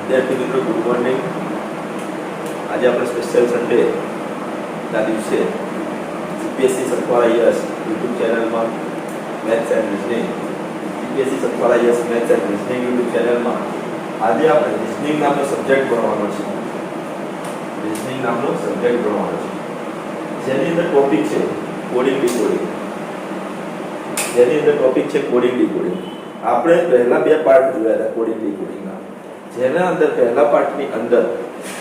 વિદ્યાર્થી મિત્રો good morning. આજે આપણે સ્પેશિયલ સન્ડે ના દિવસે જીપીએસસી સતવારા યસ યુટ્યુબ ચેનલમાં maths and reasoning GPSC Satvara yes maths and reasoning YouTube ચેનલમાં આજે આપણે રિઝનિંગ નામનો સબ્જેક્ટ ભણવાનો છે. રિઝનિંગ નામનો સબ્જેક્ટ ભણવાનો છે જેની અંદર ટોપિક છે કોડિંગ ડીકોડિંગ. જેની અંદર ટોપિક છે કોડિંગ ડીકોડિંગ. આપણે પહેલા બે પાર્ટ જોયા હતા કોડિંગ ડીકોડિંગના, જેના અંદર પહેલા પાર્ટની અંદર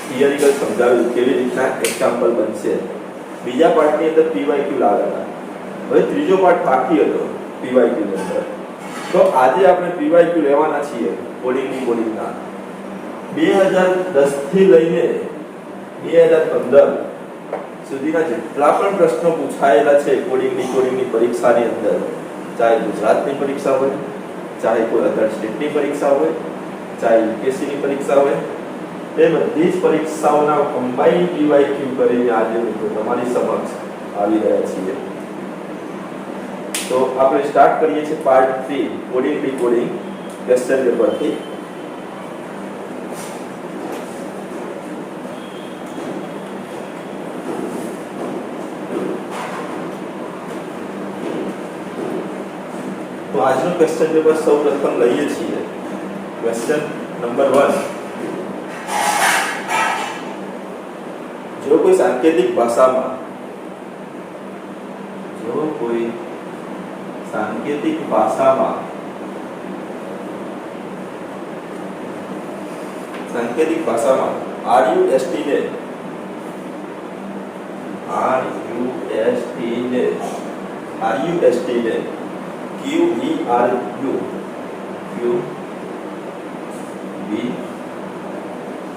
થિયરિકલ સમજાવ્યું કેવી રીતના એક્ઝામ્પલ બનશે. બીજા પાર્ટની અંદર પીવાયક્યુ લાવ્યા. હવે ત્રીજો પાર્ટ બાકી હતો પીવાયક્યુ ની અંદર. તો આજે આપણે પીવાયક્યુ લેવાના છીએ કોડિંગ ડીકોડિંગના. 2010 થી લઈને 2015 સુધીના જેટલા પણ પ્રશ્નો પૂછાયેલા છે કોડિંગ ડીકોડિંગની પરીક્ષાની અંદર, ચાહે ગુજરાતની પરીક્ષા હોય, ચાહે કોઈ અધર સ્ટેટની પરીક્ષા હોય, ચાહે યુપીએસસીની પરીક્ષા હોય, એ બધી જ પરીક્ષાઓના કમ્બાઈન પીવાયક્યુ કરીને આજે મિત્રો તમારી સમક્ષ આવી રહ્યા છીએ. તો આપણે સ્ટાર્ટ કરીએ છીએ પાર્ટ 3 કોડિંગ ડીકોડિંગ ક્વેશ્ચન પેપરથી. તો આજનો ક્વેશ્ચન પેપર સૌપ્રથમ લઈએ છીએ. Question number 1. જો કોઈ સાંકેતિક ભાષામાં RUST ને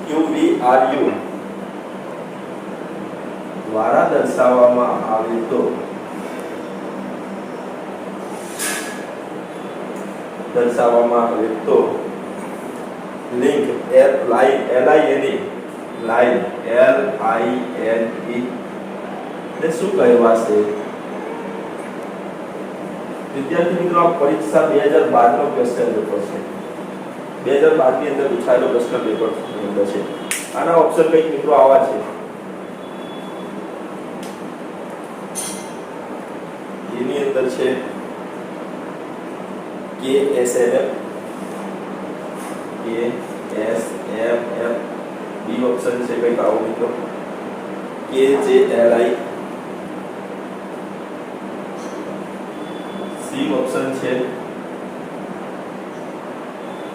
QVRU દ્વારા દર્શાવવામાં આવે તો લિંક લાઈન ને શું કહેવાશે? વિદ્યાર્થી મિત્રો, આ પરીક્ષા 2012 નો ક્વેશ્ચન પેપર છે. 2012 ની અંદર પૂછાયેલો પ્રશ્ન પેપર છે. આના ઓપ્શન કઈ મિત્રો આવા છે. એની અંદર છે KSMF, બી ઓપ્શન છે કઈ આવો મિત્રો KJLI, સી ઓપ્શન છે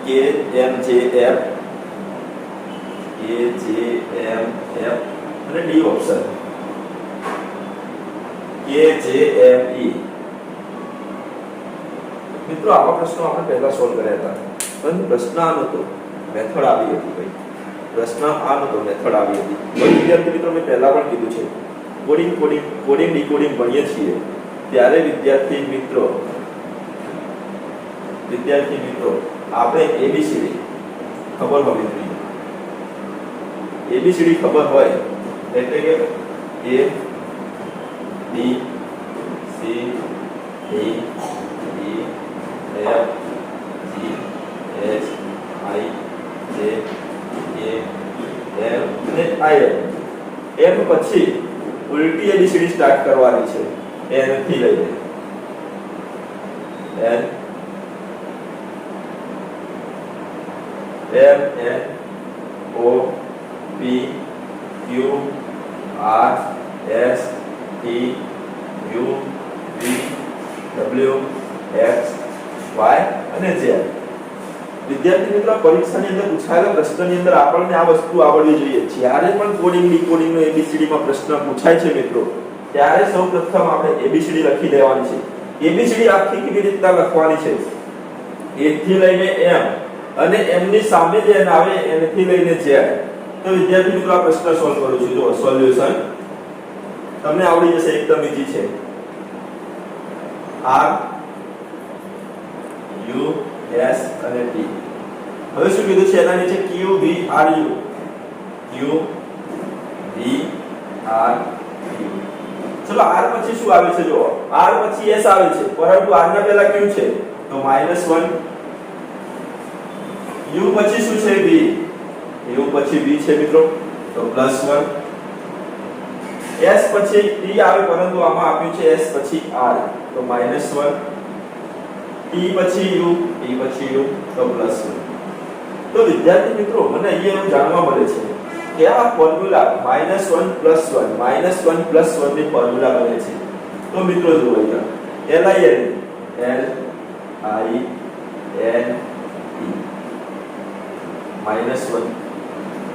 KMJF, અને ડી ઓપ્શન KJME. મિત્રો, આવા પ્રશ્નો આપણે પહેલા સોલ્વ કર્યા હતા, પરંતુ પ્રશ્ન આ નહોતો, મેથડ આવી હતી. ભાઈ પ્રશ્ન આ નહોતો, મેથડ આવી હતી. તો વિદ્યાર્થી મિત્રો, મેં પહેલા પણ કીધું છે કોડિંગ ડીકોડિંગ ભણીએ છીએ ત્યારે વિદ્યાર્થી મિત્રો આપણે એબીસીડી ખબર હોવી જોઈએ. એબીસીડી ખબર હોય એટલે કે A B C D E F G H I J K L અને M પછી ઉલટી એબીસીડી સ્ટાર્ટ કરવાની છે. N થી લઈને N M N O P Q R S T U V W X Y અને Z. વિદ્યાર્થી મિત્રો, પરીક્ષાની અંદર પૂછાયેલા પ્રશ્નની અંદર આપણને આ વસ્તુ આવડવી જોઈએ. જ્યારે પણ કોડિંગ ડીકોડિંગ નો એબીસીડી માં પ્રશ્ન પૂછાય છે મિત્રો, ત્યારે સૌપ્રથમ આપણે એબીસીડી લખી દેવાની છે. એબીસીડી આખી કેવી રીતના લખવાની છે? A થી લઈને M અને M ની સામે જે n આવે n થી લઈને Z. તો વિદ્યાર્થી મિત્રો, આ પ્રશ્ન સોલ્વ કરું છું. જો સોલ્યુશન તમને આવડી જશે, એકદમ ઈઝી છે. R U S અને T. હવે શું કીધું છે? એના નીચે QVRU. ચલો, R પછી શું આવે છે? જો R પછી S આવે છે, પરંતુ R ના પહેલા Q છે તો -1. U પછી શું છે? V. u પછી v છે મિત્રો તો +1 s પછી t આવે પરંતુ આમાં આપ્યું છે s પછી r તો -1 t પછી u તો +1 તો વિદ્યાર્થી મિત્રો મને અહીંયા એવું જાણવા મળે છે કે આ ફોર્મ્યુલા -1 +1 ની ફોર્મ્યુલા બને છે તો મિત્રો જુઓ અહીંયા LIN -1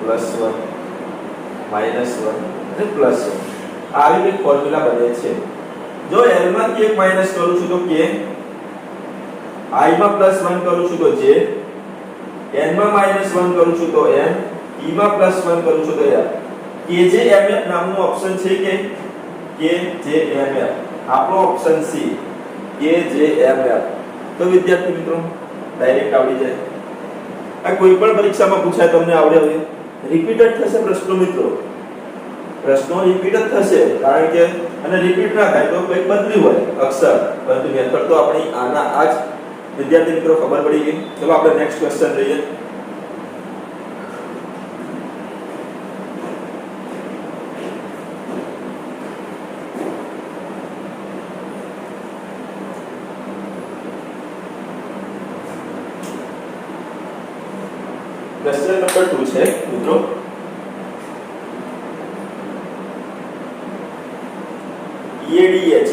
+1 અને +1 આવી એક ફોર્મ્યુલા બને છે જો l માંથી એક માઈનસ કરું છું તો k i માં +1 કરું છું તો j n માં -1 કરું છું તો n e માં +1 કરું છું તો r kjmf નામનું ઓપ્શન છે કે kjmf આપણો ઓપ્શન C kjmf તો વિદ્યાર્થી મિત્રો ડાયરેક્ટ આવડી જાય આ કોઈ પણ પરીક્ષામાં પૂછાય તમને આવડે હવે રિપીટેડ થશે પ્રશ્નો મિત્રો પ્રશ્નો રિપીટ થશે કારણ કે અને રિપીટ ના થાય તો કંઈક બદલ્યું હોય અક્ષર પરંતુ મેથડ તો આપણી આના આ જ વિદ્યાર્થી મિત્રો ખબર પડી ગઈ ચલો આપણે નેક્સ્ટ ક્વેશ્ચન લઈએ ક્વેશ્ચન નંબર 2 છે મિત્રો EADH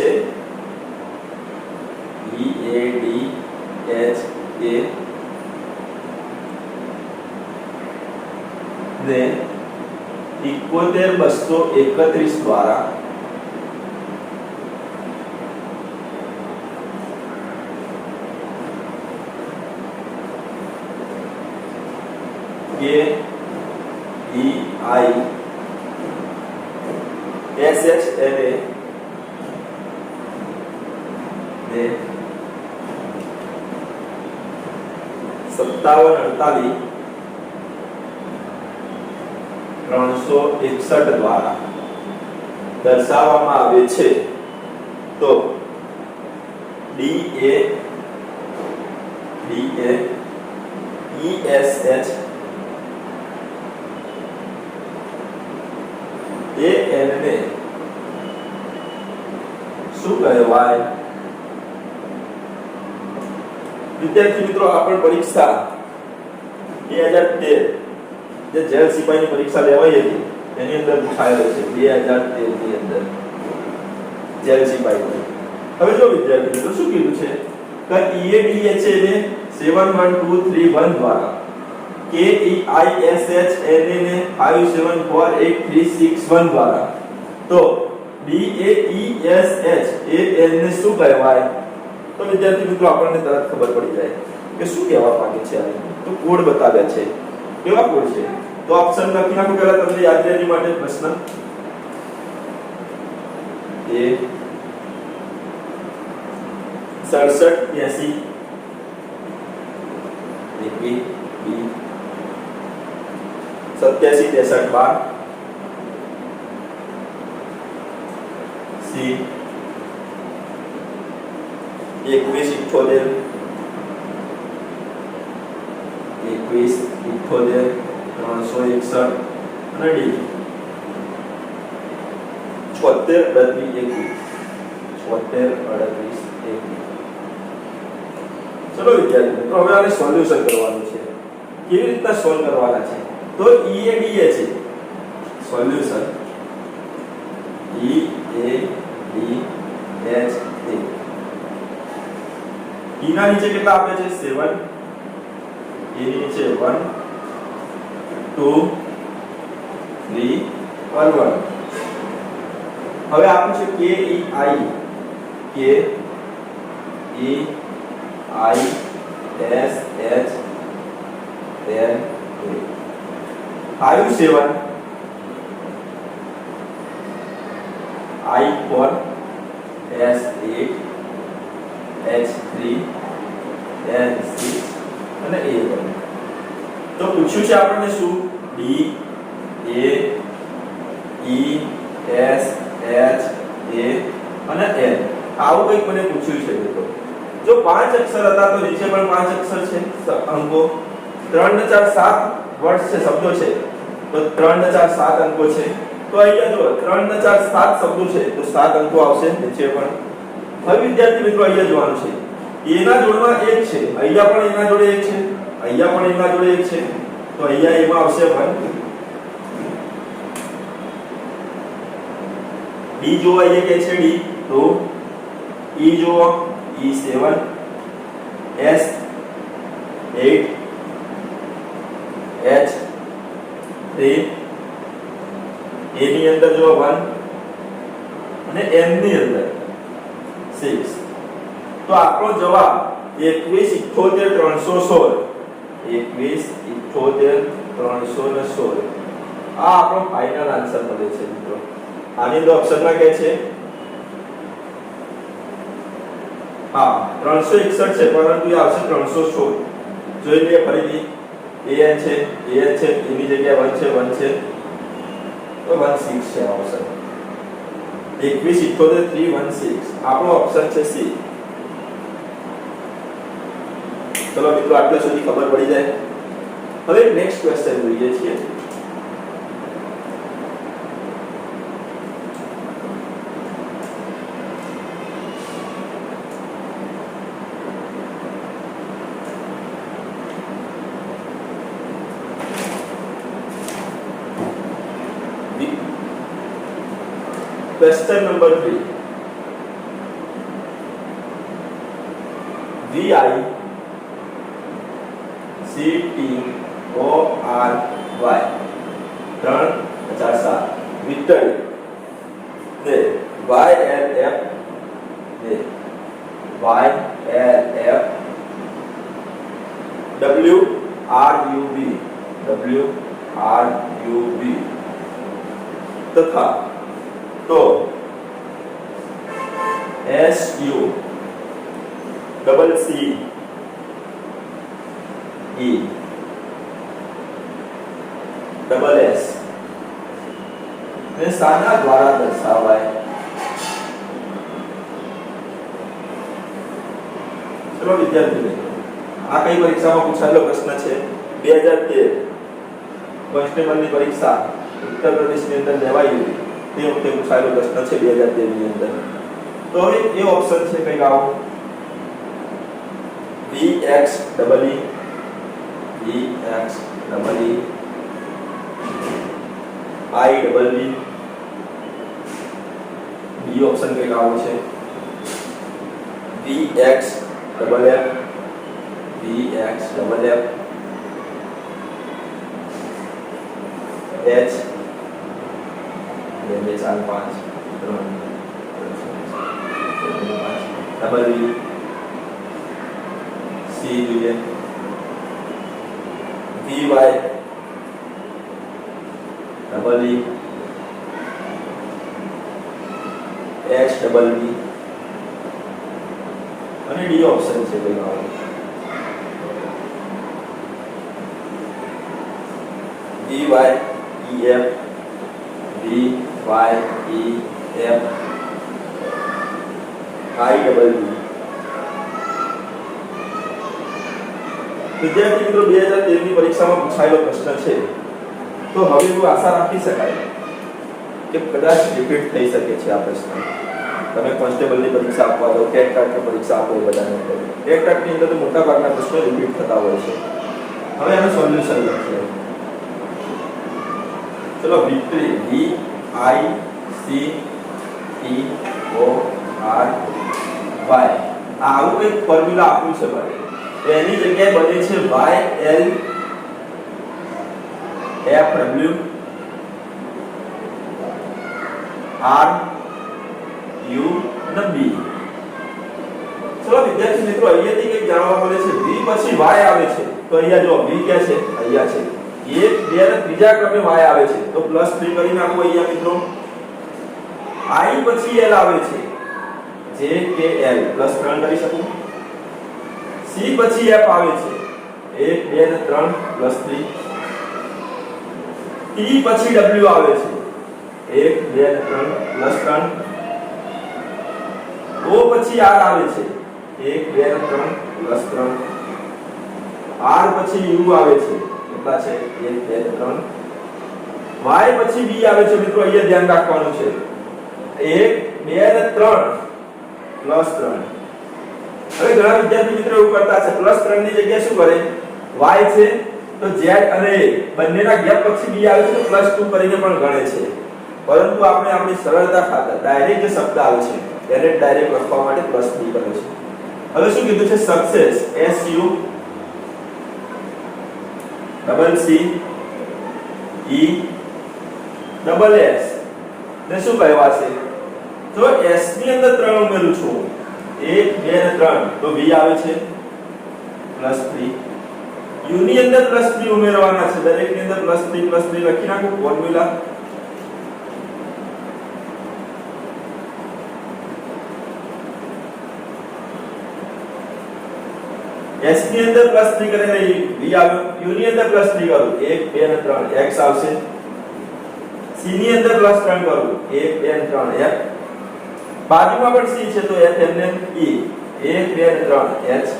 ને 71231 દ્વારા KEISHLA ને 5748 દ્વારા દર્શાવવામાં આવે છે તો DA ESH AN ને શું કહેવાય વિદ્યાર્થી મિત્રો આપણ પરીક્ષા 2013 જે જેલ સિપાહીની પરીક્ષા લેવાઈ હતી એની અંદર પૂછાયેલો છે 2013 ની અંદર જેલ સિપાહી હવે જો વિદ્યાર્થી મિત્રો શું કીધું છે કે EADH ને 71231 દ્વારા KEISHLA ને 574831 દ્વારા તો DAESH AN ને શું કહેવાય તો વિદ્યાર્થી મિત્રો આપણને તરત ખબર પડી જાય કે શું કહેવા માંગે છે આ તો કોડ બતાવ્યા છે કેવા કોડ છે તો ઓપ્શન લખી નાખો પહેલા તમને યાદ રહેવા માટે પ્રશ્ન એ 6780 B 8763 C 2178 361 અને D 7638 ચલો વિદ્યાર્થી મિત્રો હવે આને સોલ્યુશન કરવાનું છે કેવી રીતના સોલ્વ કરવાના છે તો EADH છે સોલ્યુશન EADH E ના નીચે કેટલા આપે છે 7 A ની નીચે 1 2 3 1 હવે આપું છે KEI SH N 57 I4 S8 H3 N6 અને A1 તો પૂછ્યું છે આપણને શું D A E S H A અને N આવું કંઈક મને પૂછ્યું છે મિત્રો જો 5 અક્ષર હતા તો નીચે પણ 5 અક્ષર છે અંકો 3 ને 4 7 વર્ડ્સ છે, શબ્દો છે, તો 3 ને 4 7 અંકો છે. તો અહીંયા જો 3 ને 4 7 શબ્દો છે તો 7 અંકો આવશે નીચે પણ. હવે વિદ્યાર્થી મિત્રો અહીંયા જોવાનું છે એના જોડમાં 1 છે, અહીંયા પણ એના જોડે 1 છે, અહીંયા પણ એના જોડે 1 છે, તો અહીંયા એમાં આવશે 1. ડી જો અહીંયા કે છે ડી તો ઈ જો ઈ 7, એસ 8, એચ 3, એ ની અંદર જો 1 અને એન ની અંદર 6. તો આપણો જવાબ 2178 316 આ આપણો ફાઇનલ આન્સર મળે છે મિત્રો. આની અંદર ઓપ્શનમાં કહે છે હા 361 છે પરંતુ એ આવશે 316. જોઈ લઈએ ફરીથી an છે એની જગ્યાએ 1 છે તો 16 છે ઓપ્શન 2178 316 આપણો ઓપ્શન છે સી. ચલો મિત્રો આટલા સુધી ખબર પડી જાય. હવે નેક્સ્ટ ક્વેશ્ચન જોઈએ છીએ. Question number 3. VICTORY 3 વિક્ટરી ને YLF ને WRUB તથા તો SU CCE SS ને શાના દ્વારા દર્શાવાય? ચલો વિદ્યાર્થી મિત્રો આ કઈ પરીક્ષામાં પૂછાયેલો પ્રશ્ન છે 2013 કોન્સ્ટેબલની પરીક્ષા ઉત્તર પ્રદેશની અંદર લેવાઈ તે વખતે પૂછાયેલો પ્રશ્ન છે 2013 ની અંદર. તો હવે એ ઓપ્શન છે કઈ આવો VXEE IEE બી ઓપ્શન કઈ આવો છે VXFF H 2 4 5 3 C જોઈએ VYEE અને ડી ઓપ્શન છે કઈ આવો VYEF IEE વિદ્યાર્થી મિત્રો 2013 ની પરીક્ષામાં પૂછાયેલો પ્રશ્ન છે. તો હવે એવું આશા રાખી શકાય કે કદાચ રિપીટ થઈ શકે છે આ પ્રશ્ન. તમે કોન્સ્ટેબલની પરીક્ષા આપવા જાઓ, ટેટ ટાટની પરીક્ષા આપો, એ બધાને ટેટ ટાટની અંદર તો મોટા ભાગના પ્રશ્નો રિપીટ થતા હોય છે. હવે આનું સોલ્યુશન લખીએ. ચલો વિક્ટરી VICTORY આવું એક ફોર્મ્યુલા આપ્યું છે ભાઈ. એની જગ્યાએ બને છે YLFW RU અને B. ચલો વિદ્યાર્થી મિત્રો અહીંયાથી કંઈક જાણવા મળે છે. V પછી Y આવે છે તો અહીંયા જો V ક્યાં છે? અહીંયા છે. 1 2 અને ત્રીજા ક્રમે Y આવે છે તો +3 કરી નાખો અહીંયા મિત્રો. I પછી L આવે છે JKL +3 કરી શકું. C પછી F આવે છે 1 2 અને 3 +3. T પછી W આવે છે 1 2 અને 3 +3. O પછી R આવે છે 1 2 અને 3 +3. R પછી U આવે છે 1 કેટલા છે 1 2 3 y પછી b આવે છે મિત્રો અહીંયા ધ્યાન રાખવાનું છે 1 2 અને 3 +3 હવે ઘણા વિદ્યાર્થી મિત્રો એવું કરતા છે +3 ની જગ્યાએ શું કરે y છે તો z અને a બંનેના ગેપ પછી b આવે છે તો +2 કરીને પણ ગણે છે પરંતુ આપણે આપણી સરળતા ખાતર ડાયરેક્ટ જે શબ્દ આવે છે તેને ડાયરેક્ટ લખવા માટે +b કરે છે હવે શું કીધું છે success SU double C E double S ને શું કહેવા છે તો S ની અંદર 3 ઉમેરું છું 1 2 અને 3 તો V આવે છે +3 U ની અંદર +3 ઉમેરવાના છે દરેક ની અંદર +3 લખી નાખો ફોર્મ્યુલા S ની અંદર +3 કરીને V આવ્યો U ની અંદર +3 કરું 1 2 અને 3 X આવશે C ની અંદર +3 કરું 1 2 અને 3 F બાજુમાં પણ C છે તો F એમને E 1 2 અને 3 H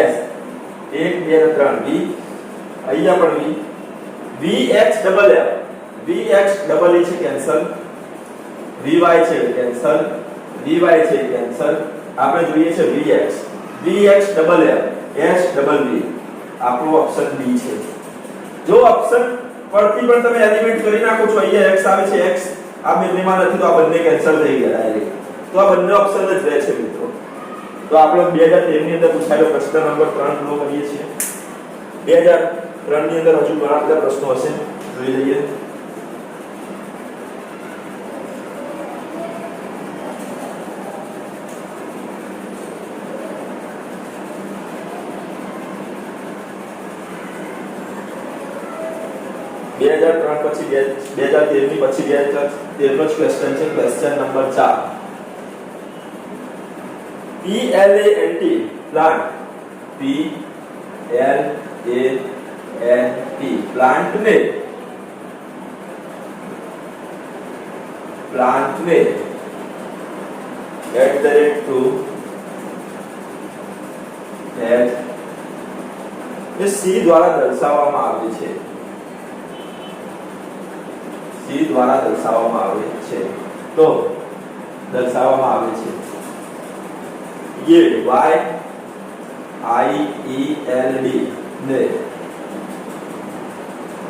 S 1 2 અને 3 V અહીંયા પણ V VX double F VX double E છે કેન્સલ VY છે કેન્સલ VY છે કેન્સલ આપણે જોઈએ છે VX VX double F S double V આપણો ઓપ્શન B છે જો ઓપ્શન પરથી પણ તમે એલિમેન્ટ કરી નાખો છો અહીંયા x આવે છે x આ બંનેમાં નથી તો આ બંને કેન્સલ થઈ ગયા ડાયરેક્ટ તો આ બંને ઓપ્શન જ રહે છે મિત્રો તો આપણે 2013 ની અંદર પૂછાયેલો પ્રશ્ન નંબર 3 નો કરીએ છીએ 2003 ની અંદર હજુ ઘણા બધા પ્રશ્નો હશે જોઈ લઈએ પછી 2013 ની પછી 2013 નો ક્વેશ્ચન છે question number 4 PLANT plant PLANT plant ને @ to H એ C દ્વારા દર્શાવવામાં આવે છે દ્વારા દર્શાવવામાં આવે છે તો દર્શાવવામાં આવે છે ये YIELD ને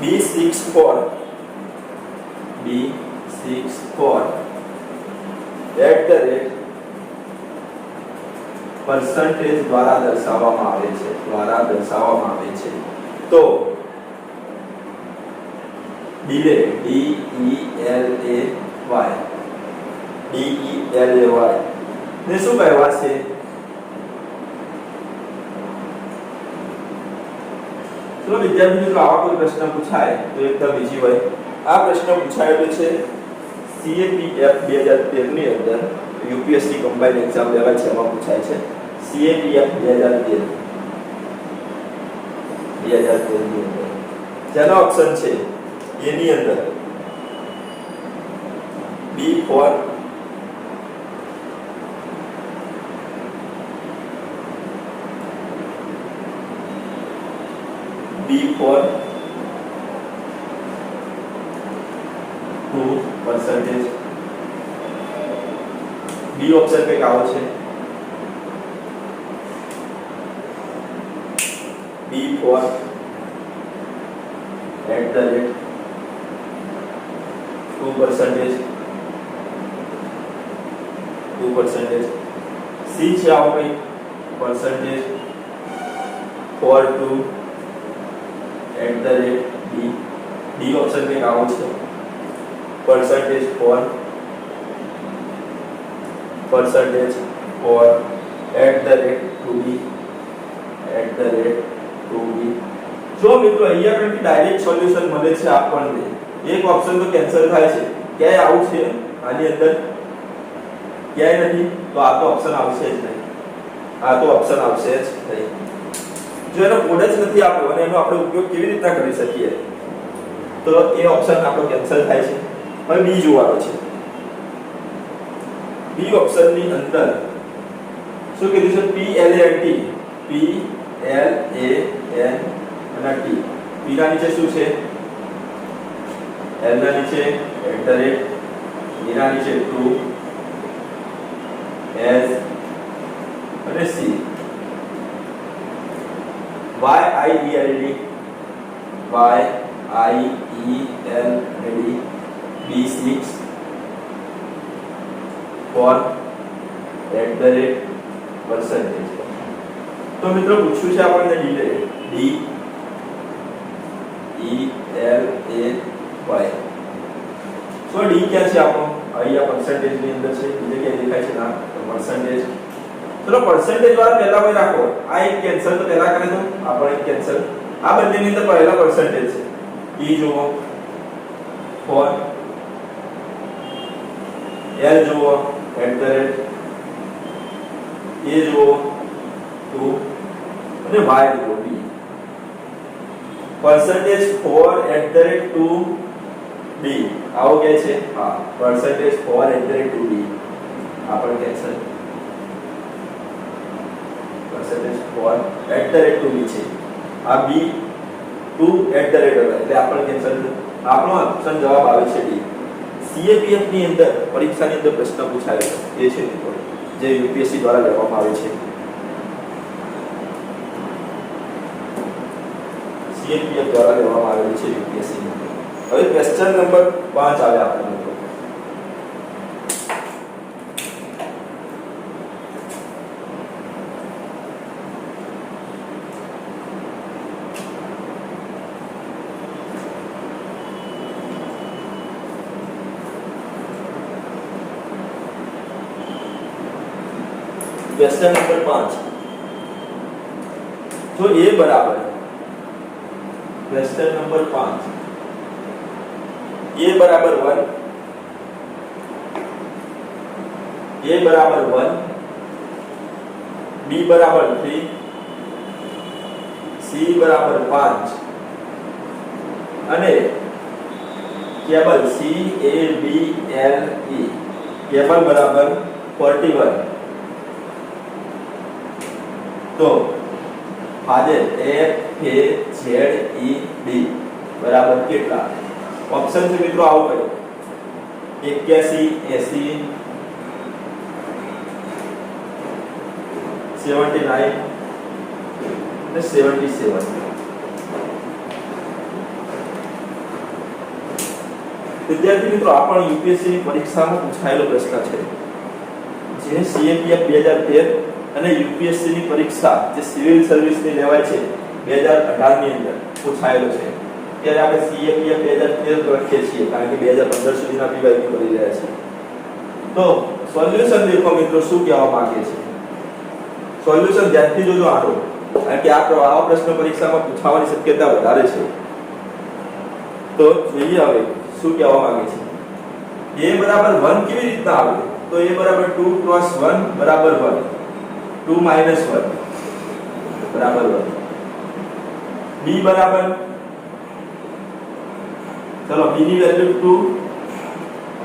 B64 percentage દ્વારા દર્શાવવામાં આવે છે તો delay DELAY ને શું કહેવા છે ચલો વિદ્યાર્થી મિત્રો આવા કોઈ પ્રશ્ન પૂછાય તો એકદમ ઈઝી હોય આ પ્રશ્ન પૂછાયેલો છે CAPF 2013 ની અંદર UPSC કમ્બાઇન્ડ એક્ઝામ લેવાય છે એમાં પૂછાય છે CAPF 2013 ની અંદર જેનો ઓપ્શન છે એની અંદર B4 2% बी ऑप्शन पे क्या છે B4 2% C છે આવો કઈ percentage for 2 @ D ऑप्शन पे क्या છે percentage for @2b જો મિત્રો અહીંયા કંઈક ડાયરેક્ટ સોલ્યુશન મળે છે આપણને એક ઓપ્શન તો કેન્સલ થાય છે ક્યાંય આવું છે આની અંદર ક્યાંય નથી તો આ તો ઓપ્શન આવશે જ નહીં આ તો ઓપ્શન આવશે જ નહીં જો એનો કોડ જ નથી આપ્યો અને એનો આપણે ઉપયોગ કેવી રીતના કરી શકીએ તો એ ઓપ્શન આપણો કેન્સલ થાય છે હવે બી જોવાનો છે બી ઓપ્શન ની અંદર શું કીધું છે PLANT અને T p ના નીચે શું છે l ના નીચે @ e ના નીચે 2 s અને c y i e l d b6 for %. તો મિત્રો પૂછ્યું છે આપણને d e l a y. તો d ક્યાં છે આપણો અહીંયા પર્સન્ટેજ ની અંદર છે બીજે ક્યાં દેખાય છે ના તો પર્સન્ટેજ. ચલો પર્સન્ટેજ વાળા પહેલા કોઈ રાખો આ એક કેન્સલ તો પહેલા કરે તો આપણે એક કેન્સલ આ બંનેની અંદર પહેલા પર્સન્ટેજ છે e જુઓ 4 l જુઓ @ a જુઓ 2 અને y જુઓ b. percentage 4 @ 2b આવો કે છે હા percentage 4 @ 2b આપણે કેન્સલ percentage 4 @ 2b છે આ b 2 @ એટલે આપણે કેન્સલ આપણો ઓપ્શન જવાબ આવે છે d. CAPF ની અંદર પરીક્ષાની અંદર પ્રશ્ન પૂછાયો છે એ છે મિત્રો જે UPSC દ્વારા લેવામાં આવે છે. CAPF દ્વારા લેવામાં આવેલી છે UPSC ની. હવે ક્વેશ્ચન નંબર 5 આવે આપણને મિત્રો. क्वेश्चन नंबर 5 तो a बराबर क्वेश्चन नंबर 5 a बराबर 1 a बराबर 1 b बराबर 3 c बराबर 5 અને cable c a b l e cable બરાબર 41. तो father f a z e d बराबर કેટલા ઓપ્શન છે મિત્રો આવો કર્યો 81 80 79 અને 77. વિદ્યાર્થી મિત્રો આ પણ યુપીએસસી ની પરીક્ષામાં પૂછાયેલો પ્રશ્ન છે જે CAPF 2013 અને યુપીએસસી ની પરીક્ષા જે સિવિલ સર્વિસ ની લેવાય છે 2018 ની અંદર પૂછાયેલો છે. ત્યારે આપણે CAPF 2013 લખીએ છીએ કારણ કે 2015 સુધીના પીવાયક્યુ કરી રહ્યા છે. તો સોલ્યુશન દેખો મિત્રો શું કહેવા માંગે છે. સોલ્યુશન ધ્યાનથી જોજો આનો કારણ કે આ પ્રશ્ન પરીક્ષામાં પૂછાવાની શક્યતા વધારે છે. તો જોઈએ હવે શું કહેવા માંગે છે. a બરાબર 1 કેવી રીતના આવે તો a બરાબર 2 × 1 બરાબર 1 2 - 1 बराबर 1 b बराबर चलो b ની વેલ્યુ 2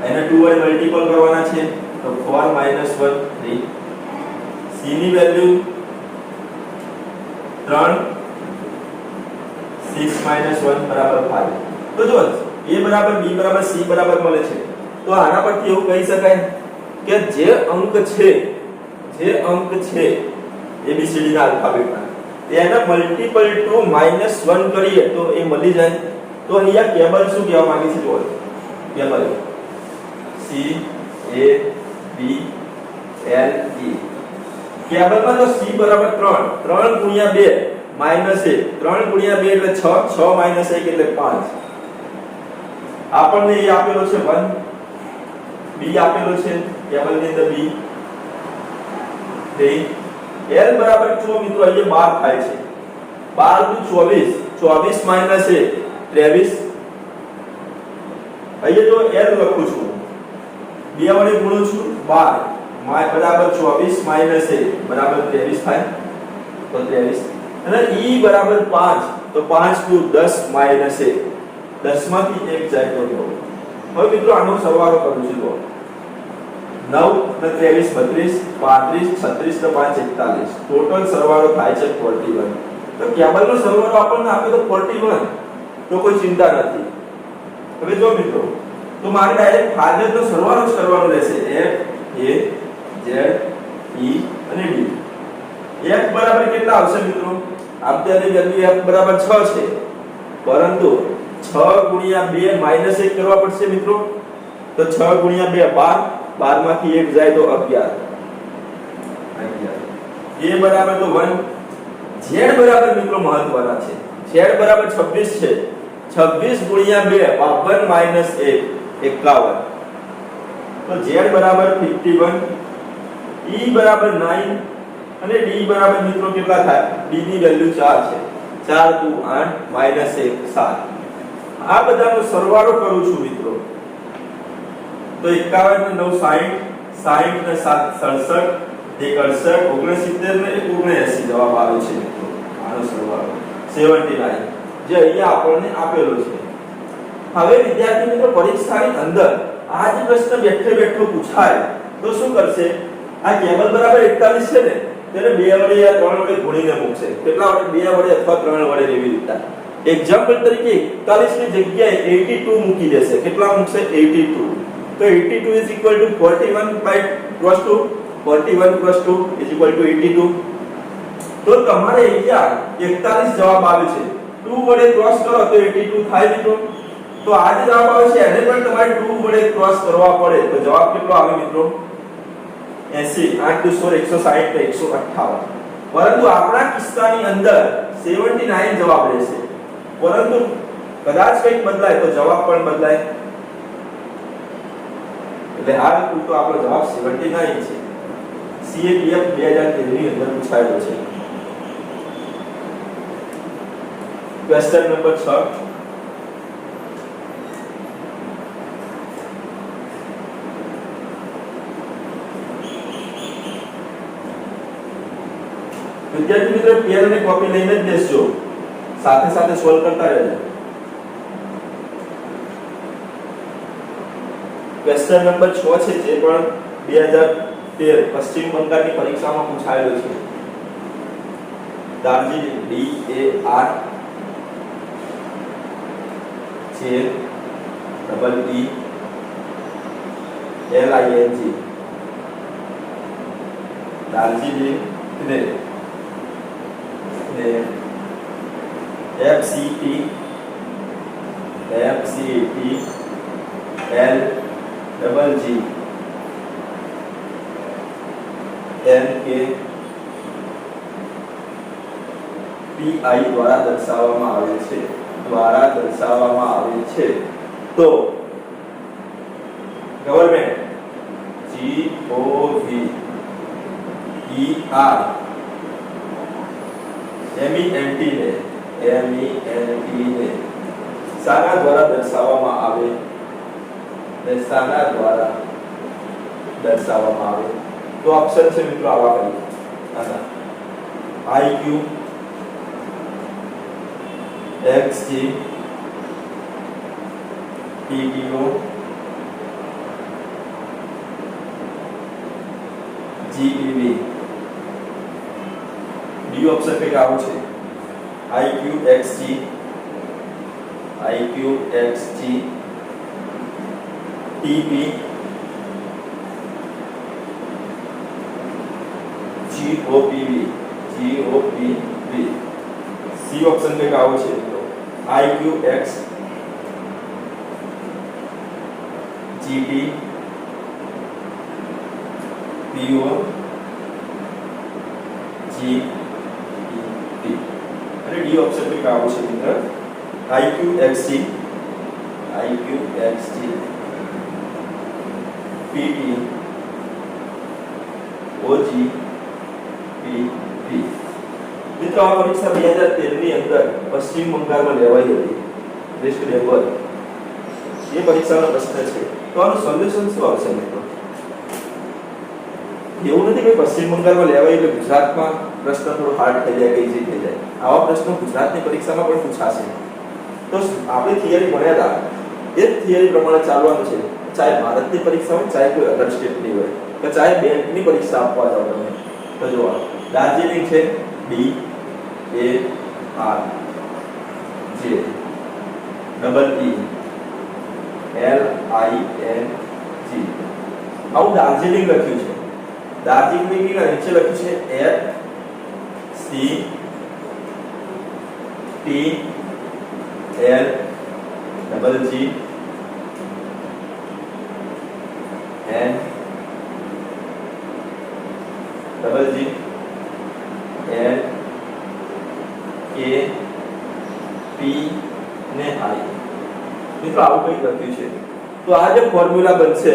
એને 2 વડે મલ્ટીપલ કરવાના છે તો 4 - 1 3 c ની વેલ્યુ 3 6 - 1 બરાબર 5. તો જો a બરાબર b બરાબર c બરાબર મળે છે તો આના પરથી એવું કહી શકાય કે જે અંક છે ABCD ના આલ્ફાબેટના એના મલ્ટીપલ ટુ -1 કરીએ તો એ મળી જાય. તો અહીંયા કેબલ શું કહેવા માંગે છે જુઓ cable C A B L E કેબલમાં તો C બરાબર 3 3 × 2 -1 3 × 2 એટલે 6 6 - 1 એટલે 5. આપણને એ આપેલો છે 1 B આપેલો છે કેબલની અંદર B L बराबर जो મિત્રો અહીંયા 12 થાય છે 12 * 24 24 - 1 23 અહીંયા જો L લખું છું 2 વડે ગુણું છું 12 બરાબર 24 - 1 બરાબર 23 થાય તો 23 અને E બરાબર 5 તો 5 × 10 - 1 10 માંથી 1 જાય તો 9. હવે મિત્રો આનો સરવાળો કરું છું તો 9 + 23 = 32 35 36 * 5 = 41 ટોટલ સરવાળો થાય છે 41. તો કેબલનો સરવાળો આપણને આપે તો 41 તો કોઈ ચિંતા નથી. હવે જો મિત્રો, તો મારે ડાયરેક્ટ ભાજકનો સરવાળો જ કરવાનો રહેશે. f a z e અને d. f બરાબર કેટલા આવશે મિત્રો? આપણી વેલ્યુ f બરાબર 6 છે, પરંતુ 6 ગુણ્યા 2 માઈનસ 1 કરવા પડશે મિત્રો. તો 6 ગુણ્યા 2 12, 12 માંથી 1 જાય તો 11. a બરાબર તો 1. z બરાબર મિત્રો મહત્વના છે. z બરાબર 26 છે. 26 ગુણ્યા 2 52 માઈનસ 1 51. તો z બરાબર 51, e બરાબર 9 અને d બરાબર મિત્રો કેટલા થાય? d ની વેલ્યુ 4 છે. 4 2 8 માઈનસ 1 7. આ બધાનો સરવાળો કરું છું મિત્રો. તો 51 ને 9 60, 60 ને 7 67, 61 69 ને 79 જવાબ આવે છે મિત્રો. આનો સરવાળો 79 જે અહીંયા આપણને આપેલો છે. હવે વિદ્યાર્થી મિત્રો, પરીક્ષાની અંદર આ જ પ્રશ્ન બેઠો પૂછાય તો શું કરશે? આ કેબલ બરાબર 41 છે ને, તેને 2 વડે યા 3 વડે ગુણીને મૂકશે. કેટલા વડે? 2 વડે અથવા 3 વડે એવી રીતે. એક્ઝામ્પલ તરીકે 41 ની જગ્યાએ 82 મૂકી દેશે. કેટલા મૂકશે? 82. તો 82 is equal to 41 by cross 2. 41 cross 2 is equal to 82. તો તમારે અહીંયા 41 જવાબ આવે છે. 2 વડે ક્રોસ કરો તો 82 થાય મિત્રો. તો આ જે જવાબ આવે છે એને પણ તમારે 2 વડે ક્રોસ કરવા પડે. તો જવાબ કેટલો આવે મિત્રો? 80. 8 2 16 160 ને 158. પરંતુ આપણા કિસ્સાની અંદર 79 જવાબ રહેશે. પરંતુ કદાચ કંઈક બદલાય તો જવાબ પણ બદલાય. એટલે હાલ તો આપણો જવાબ 79 છે. CAPF 2013 ની અંદર પૂછાયેલો છે. Question number 6. વિદ્યાર્થી મિત્રો, પેન અને કોપી લઈને જ બેસજો, સાથે સાથે સોલ્વ કરતા રહેજો. ક્વેશ્ચન નંબર 6 છે, જે પણ 2013 પશ્ચિમ બંગાળની પરીક્ષામાં પૂછાયેલો છે. દાર્જિલિંગ DARJEELING દાર્જિલિંગ ને FCT LGG NKPI દ્વારા દર્શાવવામાં આવે છે. તો ગવર્નમેન્ટ GOVER MENT ને શાના દ્વારા દર્શાવવામાં આવે? તો ઓપ્શન છે મિત્રો આવા કરી IQ XG PTO GEV. D option पे क्या છે? IQXG TP GOPV C option पे क्या છે? તો IQX GT PO GEP. અને ડી ઓપ્શન पे क्या છે મિત્ર? IQXG PT OGPV. મિત્રો આ પરીક્ષા 2013 ની અંદર પશ્ચિમ બંગાળમાં લેવાઈ હતી. વેસ્ટ બેંગોલ એ પરીક્ષાનો પ્રશ્ન છે. તો આનું સોલ્યુશન શું આવશે મિત્રો? એવું નથી કે પશ્ચિમ બંગાળમાં લેવાય એટલે ગુજરાતમાં પ્રશ્ન થોડો હાર્ડ થઈ જાય કે ઈઝી થઈ જાય. આવા પ્રશ્નો ગુજરાતની પરીક્ષામાં પણ પૂછાશે. તો આપણે થિયરી ભણ્યા હતા, એ જ થિયરી પ્રમાણે ચાલવાનું છે. ચાહે ભારતની પરીક્ષા હોય, ચાહે કોઈ અધર સ્ટેટની હોય, કે ચાહે બેંકની પરીક્ષા આપવા જાવ તમે. તો જો દાર્જિલિંગ છે DARJ ડબલ ઈ LING આવું દાર્જિલિંગ લખ્યું છે. દાર્જિલિંગ ની નીચે લખ્યું છે FCTLGNGNKP ને I. મિત્રો આવું કંઈક લખ્યું છે. તો આ જે ફોર્મ્યુલા બનશે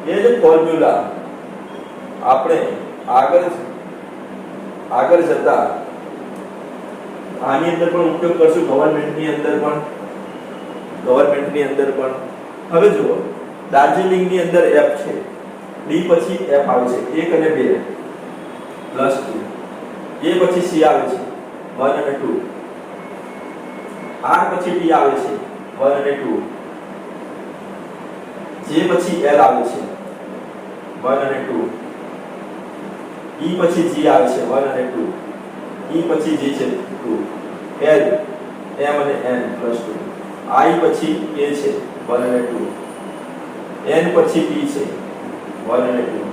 એ જે ફોર્મ્યુલા આપણે આગળ જતા આની અંદર પણ ઉપયોગ કરશું, ગવર્નમેન્ટની અંદર પણ. હવે જુઓ, દાર્જિલિંગ ની અંદર F છે, D પછી F આવે છે 1 અને 2 +2, A પછી C આવે છે 1 અને 2, R પછી T આવે છે 1 અને 2, J પછી L આવે છે 1 અને 2, E પછી G આવે છે 1 અને 2, E પછી G છે 2, L M અને N +2, I પછી A છે 1 અને 2, N પછી P છે 1 અને 2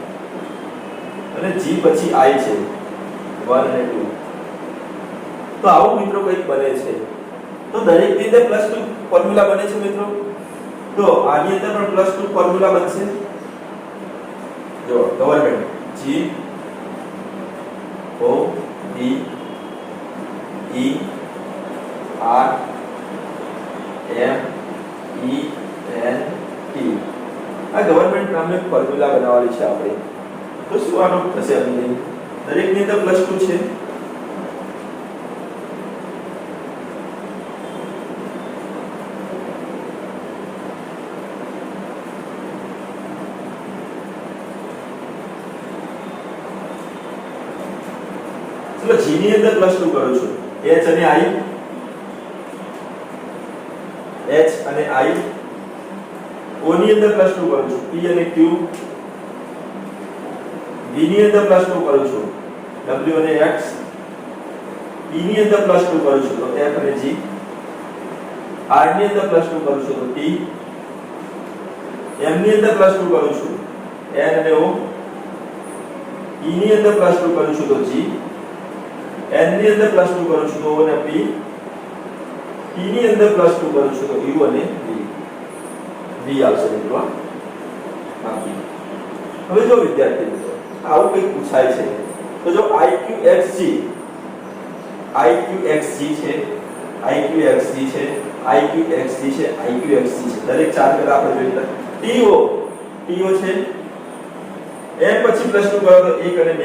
અને G પછી I છે 1 અને 2. તો આવું મિત્રો કંઈક બને છે. તો દરેક ની અંદર +2 ફોર્મ્યુલા બને છે મિત્રો. તો આની અંદર પણ +2 ફોર્મ્યુલા બનશે. જો government G O D E R M E N T આ ગવર્નમેન્ટ નામની ફોર્મ્યુલા બનાવવાની છે આપણે. તો શું આનો થશે? અહીં દરેક ની અંદર +2 છે. ચલો G ની અંદર +2 કરું છું. H અને I, H અને I. O ની અંદર +2 કરું છું. P અને Q. V ની અંદર +2 કરું છું. W અને X. E ની અંદર +2 કરું છું તો F અને G. R ની અંદર +2 કરું છું તો T. M ની અંદર +2 કરું છું N અને O. E ની અંદર +2 કરું છું તો G. N ની અંદર +2 કરું છું તો O અને P. T ની અંદર +2 કરું છું તો U અને V. V આવશે મિત્રો. હવે જો વિદ્યાર્થી મિત્રો આવું કંઈક પૂછાય છે તો જો IQXG છે, IQXG છે, દરેક ચાર પેલા આપણે જોઈ લીધા. TO છે, M પછી +2 કરો તો 1 અને 2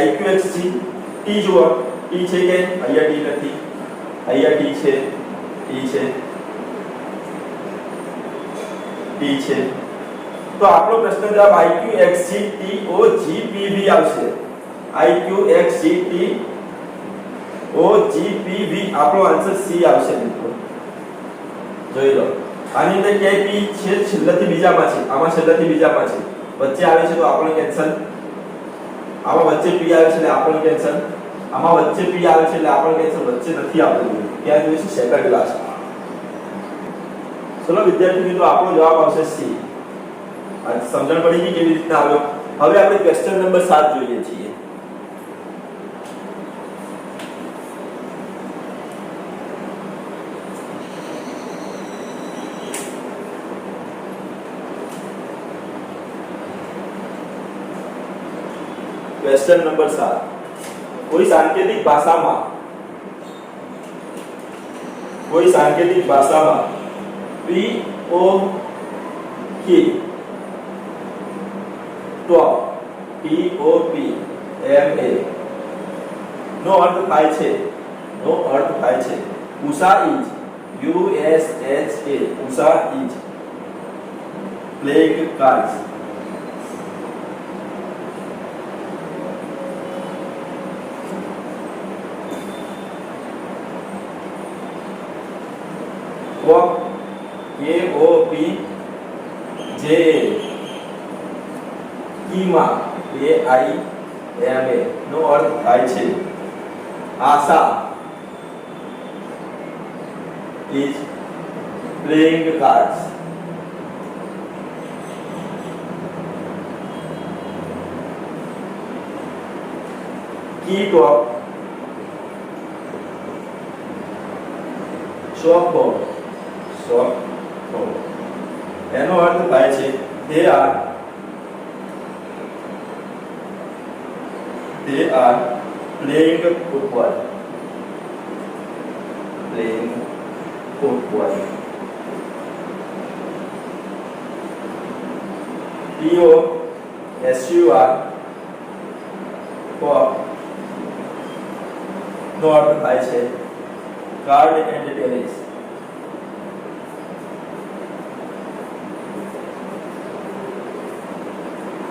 IQXG T જુઓ, T છે કે અહીંયા T નથી, અહીંયા T છે, T છે. તો આપણો પ્રશ્ન જવાબ IQXG TOGPV આવશે. IQXG TOGPV આપણો આન્સર C આવશે મિત્રો. જોઈ લો, આની અંદર ક્યાંય P છે છેલ્લેથી બીજામાં છે, આમાં છેલ્લેથી બીજામાં છે, વચ્ચે આવે છે તો આપણો કેન્સલ. આમાં વચ્ચે P આવે છે એટલે આપણો કેન્સલ, આમાં વચ્ચે P આવે છે એટલે આપણો કેન્સલ, વચ્ચે નથી આવતું. ક્યાં જોઈએ છે? Second last. ચલો વિદ્યાર્થી મિત્રો આપણો જવાબ આવશે C. આ સમજણ પડી ગઈ કેવી રીતના આવ્યો? હવે આપણે ક્વેશ્ચન નંબર 7 જોઈએ છીએ. Question number 7. કોઈ સાંકેતિક ભાષામાં POK TOP MA નો અર્થ થાય છે Usha is USHA Usha is playing cards. KOPJA કીમાં AIMA નો અર્થ થાય છે આશા is playing cards. Key to shop home. એનો અર્થ થાય છે they are playing football. POSUR for નો અર્થ થાય છે કાર્ડ એન્ડ ટેનિસ.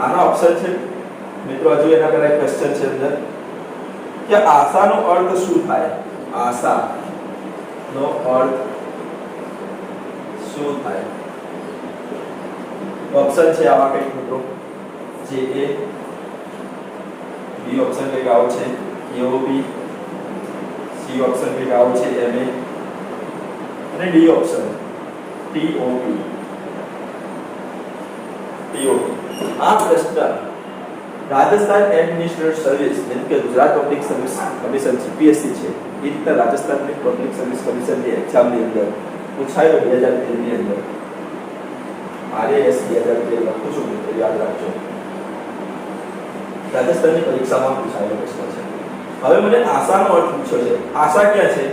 આનો ઓપ્શન છે મિત્રો. હજુ એના પહેલા એક ક્વેશ્ચન છે અંદર કે આશાનો અર્થ શું થાય? આશાનો અર્થ શું થાય? ઓપ્શન છે આવા કંઈક મિત્રો. જે એ બી ઓપ્શન કંઈક આવો છે, એઓબી, સી ઓપ્શન કંઈક આવો છે, એમએ, અને ડી ઓપ્શન ટીઓપી. આ પ્રશ્ન રાજસ્થાન એડમિનિસ્ટ્રેટિવ સર્વિસ એટલે કે Gujarat public service commission GPSC છે એ રીતના રાજસ્થાનની પબ્લિક સર્વિસ કમિશનની એક્ઝામની અંદર પૂછાયો 2013 ની અંદર. આરએએસ 2013 લખું છું મિત્રો, યાદ રાખજો. રાજસ્થાનની પરીક્ષામાં પૂછાયેલો પ્રશ્ન છે. હવે મને આશાનો અર્થ પૂછ્યો છે. આશા ક્યાં છે?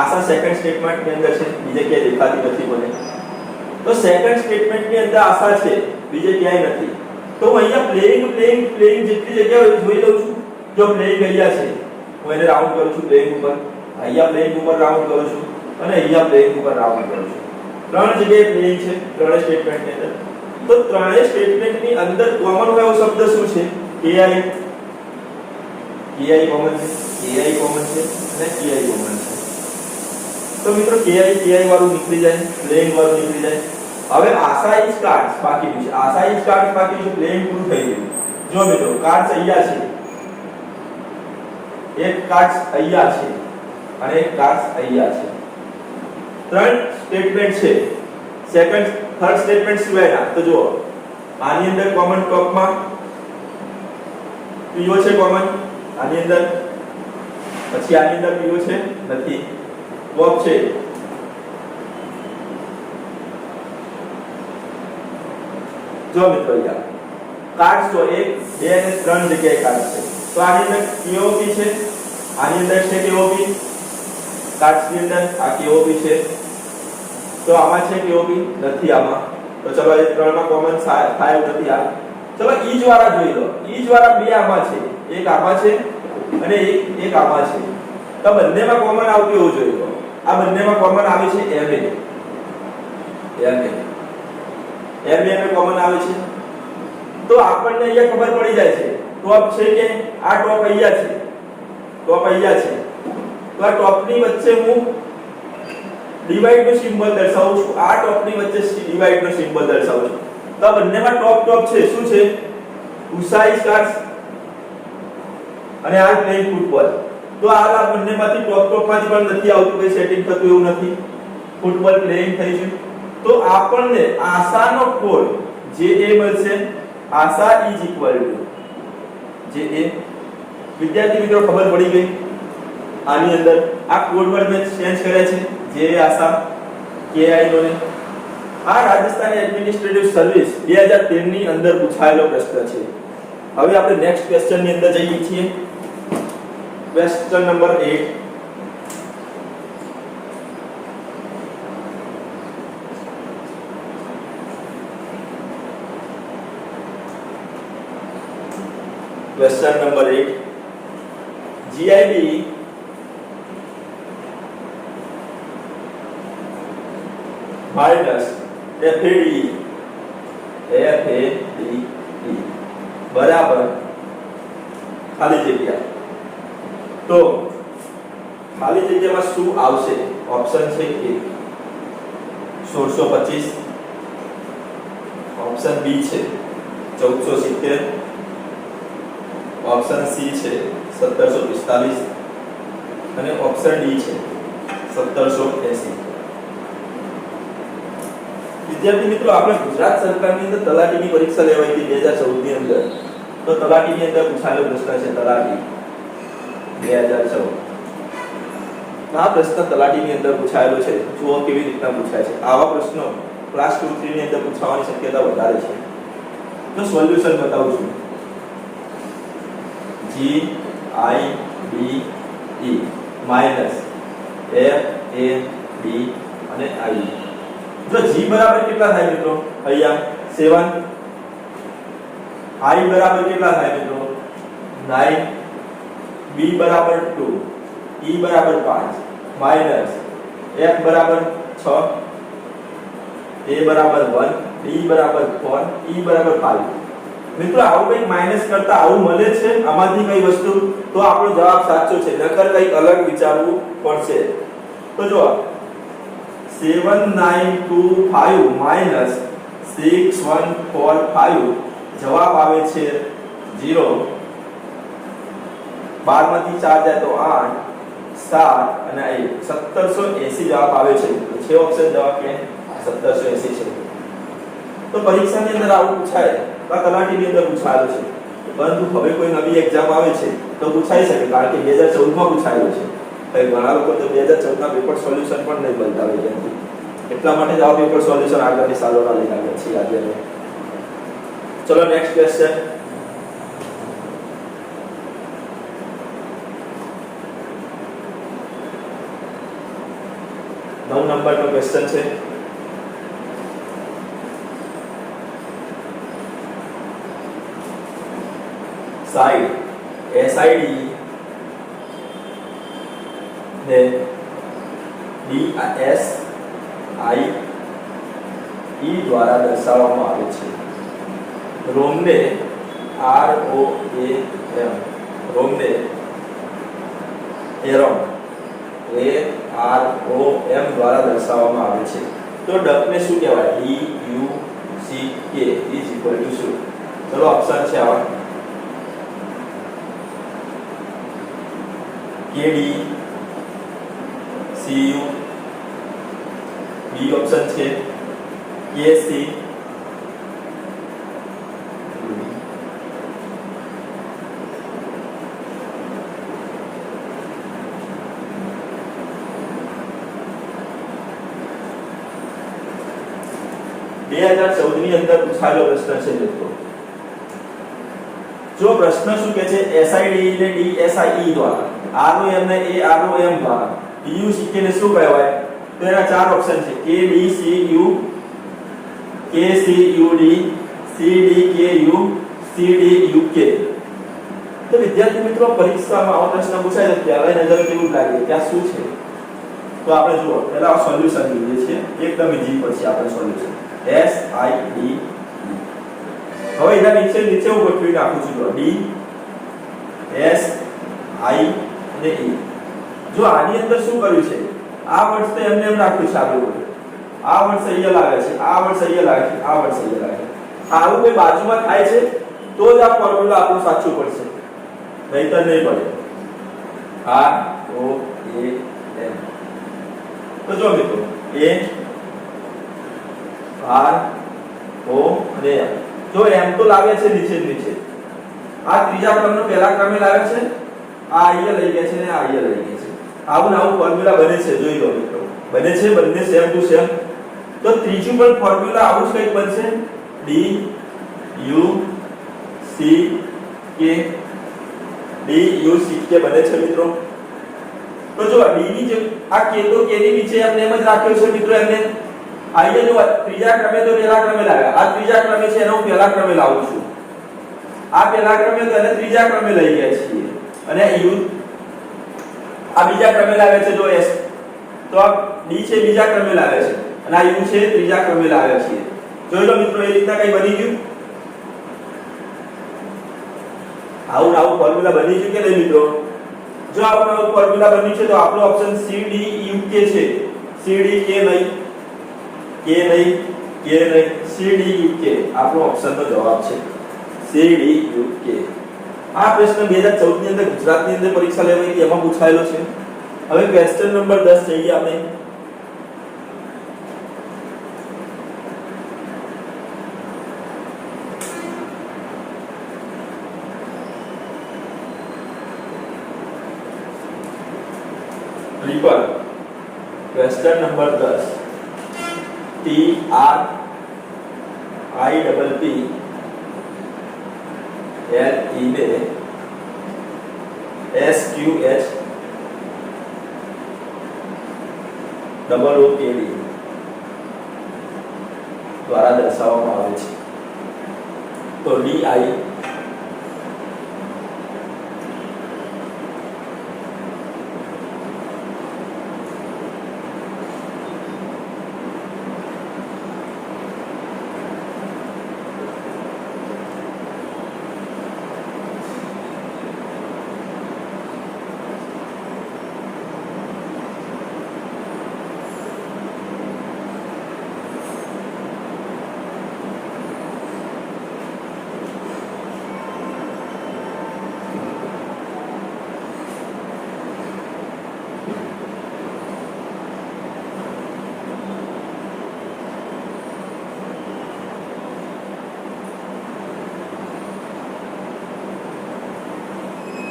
આશા સેકન્ડ સ્ટેટમેન્ટની અંદર છે, બીજે ક્યાંય દેખાતી નથી મને. તો સેકન્ડ સ્ટેટમેન્ટની અંદર આશા છે, બીજે ક્યાંય નથી. તો હું અહીંયા પ્લેઇંગ જેટલી જગ્યાએ જોઈ લઉં છું. જો પ્લેઇંગ અહીંયા છે, હું એને રાઉન્ડ કરું છું પ્લેઇંગ ઉપર, અહીંયા પ્લેઇંગ ઉપર રાઉન્ડ કરું છું અને અહીંયા પ્લેઇંગ ઉપર રાઉન્ડ કરું છું. ત્રણ જગ્યાએ પ્લેઇંગ છે ત્રણેય સ્ટેટમેન્ટની અંદર. તો ત્રણેય સ્ટેટમેન્ટની અંદર કોમન હોય એવો શબ્દ શું છે? KI કોમન છે, KI કોમન છે અને KI કોમન છે. તો મિત્રો KI વાળું નીકળી જાય, પ્લેઇંગ વાળું નીકળી જાય. હવે આશા ઇઝ કાર્ડ્સ બાકી છે. આશા ઇઝ કાર્ડ્સ બાકી છે, પ્લેઇંગ પૂરું થઈ ગયું. જો મિત્રો કાર્ડ્સ અહીંયા છે, એક કાર્ડ્સ અહીંયા છે અને એક કાર્ડ્સ અહીંયા છે. ત્રણ સ્ટેટમેન્ટ છે. સેકન્ડ થર્ડ સ્ટેટમેન્ટ સિવાયના તો જુઓ, આની અંદર કોમન ટોપમાં પીઓ છે કોમન, આની અંદર, પછી આની અંદર પીઓ છે નથી, ટોપ છે. જો મિત્રો અહીંયા કાર્ડ્સ તો 1 2 અને 3 જગ્યાએ કાર્ડ્સ છે. તો આની અંદર કેઓપી છે, આની અંદર છે કેઓપી, કાર્ડ્સ ની અંદર આ કેઓપી છે. તો આમાં છે કેઓપી નથી આમાં. તો ચલો એ ત્રણમાં કોમન થાય નથી આ. ચલો ઈજ વાળા જોઈ લો. ઈજ વાળા બે આમાં છે, એક આમાં છે અને એક આમાં છે. તો બંનેમાં કોમન આવતું એવું જોઈ લો. આ બંનેમાં કોમન આવે છે એમએ કોમન આવે છે. તો આપણને અહીંયા ખબર પડી જાય છે ટોપ છે કે આ ટોપ અહીંયા છે, ટોપ અહીંયા છે. તો આ ટોપની વચ્ચે હું ડિવાઇડ નો સિમ્બોલ દર્શાવું છું. આ ટોપની વચ્ચે ડિવાઇડ નો સિમ્બોલ દર્શાવું છું. તો આ બંનેમાં ટોપ છે. શું છે? ઉષા ઇઝ કાર્ડ્સ અને આ પ્લેઇંગ ફૂટબોલ. તો આ બંનેમાંથી ટોપમાંથી પણ નથી આવતું, કઈ સેટિંગ થતું એવું નથી. ફૂટબોલ પ્લેઇંગ થઈ છે. તો આપણને આશાનો કોડ જે એ મળશે. આશા ઇઝ ઇક્વલ ટુ જે એ. વિદ્યાર્થી મિત્રો ખબર પડી ગઈ. આની અંદર આ કોડ વર્ડ મેં ચેન્જ કર્યા છે. જે આશા KI નો ને આ રાજસ્થાન એડમિનિસ્ટ્રેટિવ સર્વિસ 2013 ની અંદર પૂછાયેલો પ્રશ્ન છે. હવે આપણે નેક્સ્ટ ક્વેશ્ચન ની અંદર જઈએ છીએ. Question number 8. Question number 8. GIB minus FAD બરાબર ખાલી જગ્યા. તો ખાલી જગ્યામાં શું આવશે? ઓપ્શન છે A 1625, ઓપ્શન B છે 1470, ઓપ્શન સી છે 1745 અને ઓપ્શન ડી છે 1780. વિદ્યાર્થી મિત્રો, આપણે ગુજરાત સરકારની અંદર તલાટીની પરીક્ષા લેવાઈ હતી 2014 ની અંદર. તો તલાટીની અંદર પૂછાયેલો પ્રશ્ન છે તલાટી 2014. આ પ્રશ્ન તલાટીની અંદર પૂછાયેલો છે. જુઓ કેવી રીતના પૂછાય છે. આવા પ્રશ્નો ક્લાસ 2 3 ની અંદર પૂછવાની શક્યતા વધારે છે. તો સોલ્યુશન બતાવું છું. G I B E minus F A D અને I. જો G બરાબર કેટલા થાય મિત્રો? અહીંયા 7. I બરાબર કેટલા થાય મિત્રો? 9. B બરાબર 2. E બરાબર 5 માઈનસ F બરાબર 6. A બરાબર 1. D બરાબર 4. E બરાબર 5. મિત્રો આવું કંઈક માઈનસ કરતા આવું મળે છે આમાંથી કઈ વસ્તુ, તો આપણો જવાબ સાચો છે. નકર કંઈક અલગ વિચારવું પડશે. તો જો 7925 માઈનસ 6145 જવાબ આવે છે 0. 12 માંથી 4 જાય તો 8, 7 અને 1 1780 જવાબ આવે છે. છે ઓપ્શન જવાબ કે 1780 છે. તો પરીક્ષાની અંદર આવું પૂછાય, તલાટીની અંદર પૂછાયેલું છે. પરંતુ હવે કોઈ નવી એક્ઝામ આવે છે તો પૂછાઈ શકે, કારણ કે 2014 માં પૂછાયેલું છે. ઘણા લોકો તો 2014 ના પેપર સોલ્યુશન પણ નહીં બનતા હોય છે. એટલા માટે જ આ પેપર સોલ્યુશન આગળની સાલોના લઈને આવ્યા છીએ આજે. ચલો નેક્સ્ટ ક્વેશ્ચન. નવ નંબરનો ક્વેશ્ચન છે. સાઈડ SID ને DSIE દ્વારા દર્શાવવામાં આવે છે. રોમને ROAM, રોમને એરોમ AROM દ્વારા દર્શાવવામાં આવે છે. તો ડકને શું કહેવાય? DUCK ઇઝ ઇક્વલ ટુ શું? ચલો ઓપ્શન છે આવા KD CU, બી ઓપ્શન છે KC, બે 2014 ની અંદર પૂછાયેલો પ્રશ્ન છે મિત્રો. જો પ્રશ્ન શું કહે છે? SID ને DSIE દ્વારા, ROM ને AROM દ્વારા, DUCK ને શું કહેવાય? તો એના ચાર ઓપ્શન છે KDCU, KCUD, CDKU, CDUK. તો વિદ્યાર્થી મિત્રો, પરીક્ષામાં આવો પ્રશ્ન પૂછાય તો પહેલા નજર કેવું લાગે કે આ શું છે? તો આપણે જુઓ, પહેલા સોલ્યુશન લઈએ છીએ. એકદમ ઈઝી પછી આપણે સોલ્યુશન SID. હવે એના નીચે હું ગોઠવી નાખું છું. D S I અને E. જો આની અંદર શું કર્યું છે? આ વર્ડ્સ તો એમને એમ રાખ્યું છે આપણે. આ વર્ડ્સ અહીંયા લાગે છે, આ વર્ડ્સ અહીંયા લાગે છે, આ વર્ડ્સ અહીંયા લાગે છે. આવું કોઈ બાજુમાં થાય છે તો જ આ ફોર્મ્યુલા આપણું સાચું પડશે, નહીતર નહીં પડે. ROAM. તો જો મિત્રો, ARO અને M. જો M તો લાગે છે નીચે. આ ત્રીજા ક્રમનો પહેલા ક્રમે લાગે છે, આ અહીંયા લઈ ગયા છે ને આ અહીંયા લઈ ગયા છે. આવું ફોર્મ્યુલા બને છે, જોઈ લો મિત્રો. બને છે બંને સેમ ટુ સેમ. તો ત્રીજું પણ ફોર્મ્યુલા આવું જ કંઈક બનશે. DUCK બને છે મિત્રો. તો જો D ની જે આ K તો K ની નીચે આપણે એમ જ રાખ્યો છે મિત્રો. એમને અહીંયા જો ત્રીજા ક્રમે તો પહેલા ક્રમે લાવ્યા, આ ત્રીજા ક્રમે છે એનો હું પહેલા ક્રમે લાવું છું. આ પહેલા ક્રમે તો એને ત્રીજા ક્રમે લઈ ગયા છીએ, અને U આ બીજા ક્રમે લાવે છે. જો S તો આ D છે બીજા ક્રમે લાવે છે, અને આ U છે ત્રીજા ક્રમે લાવે છે. જોઈ લો મિત્રો, એ રીતના કઈ બની ગયું. આવું ફોર્મ્યુલા બની ગયું કે નહીં મિત્રો? જો આવું ફોર્મ્યુલા બન્યું છે તો આપણો ઓપ્શન CDUK છે. CDK નહીં, CDUK આપણો ઓપ્શનનો જવાબ છે. CDUK. આ પ્રશ્ન 2014 ની અંદર ગુજરાતની અંદર પરીક્ષા લેવાઈ હતી, એમાં પૂછાયેલો છે. હવે ક્વેશ્ચન નંબર 10 જઈએ આપણે. ट्रिपल क्वेश्चन नंबर 10 TRIPPLE ने SQH ડબલ OKD દ્વારા દર્શાવવામાં આવે છે. તો DI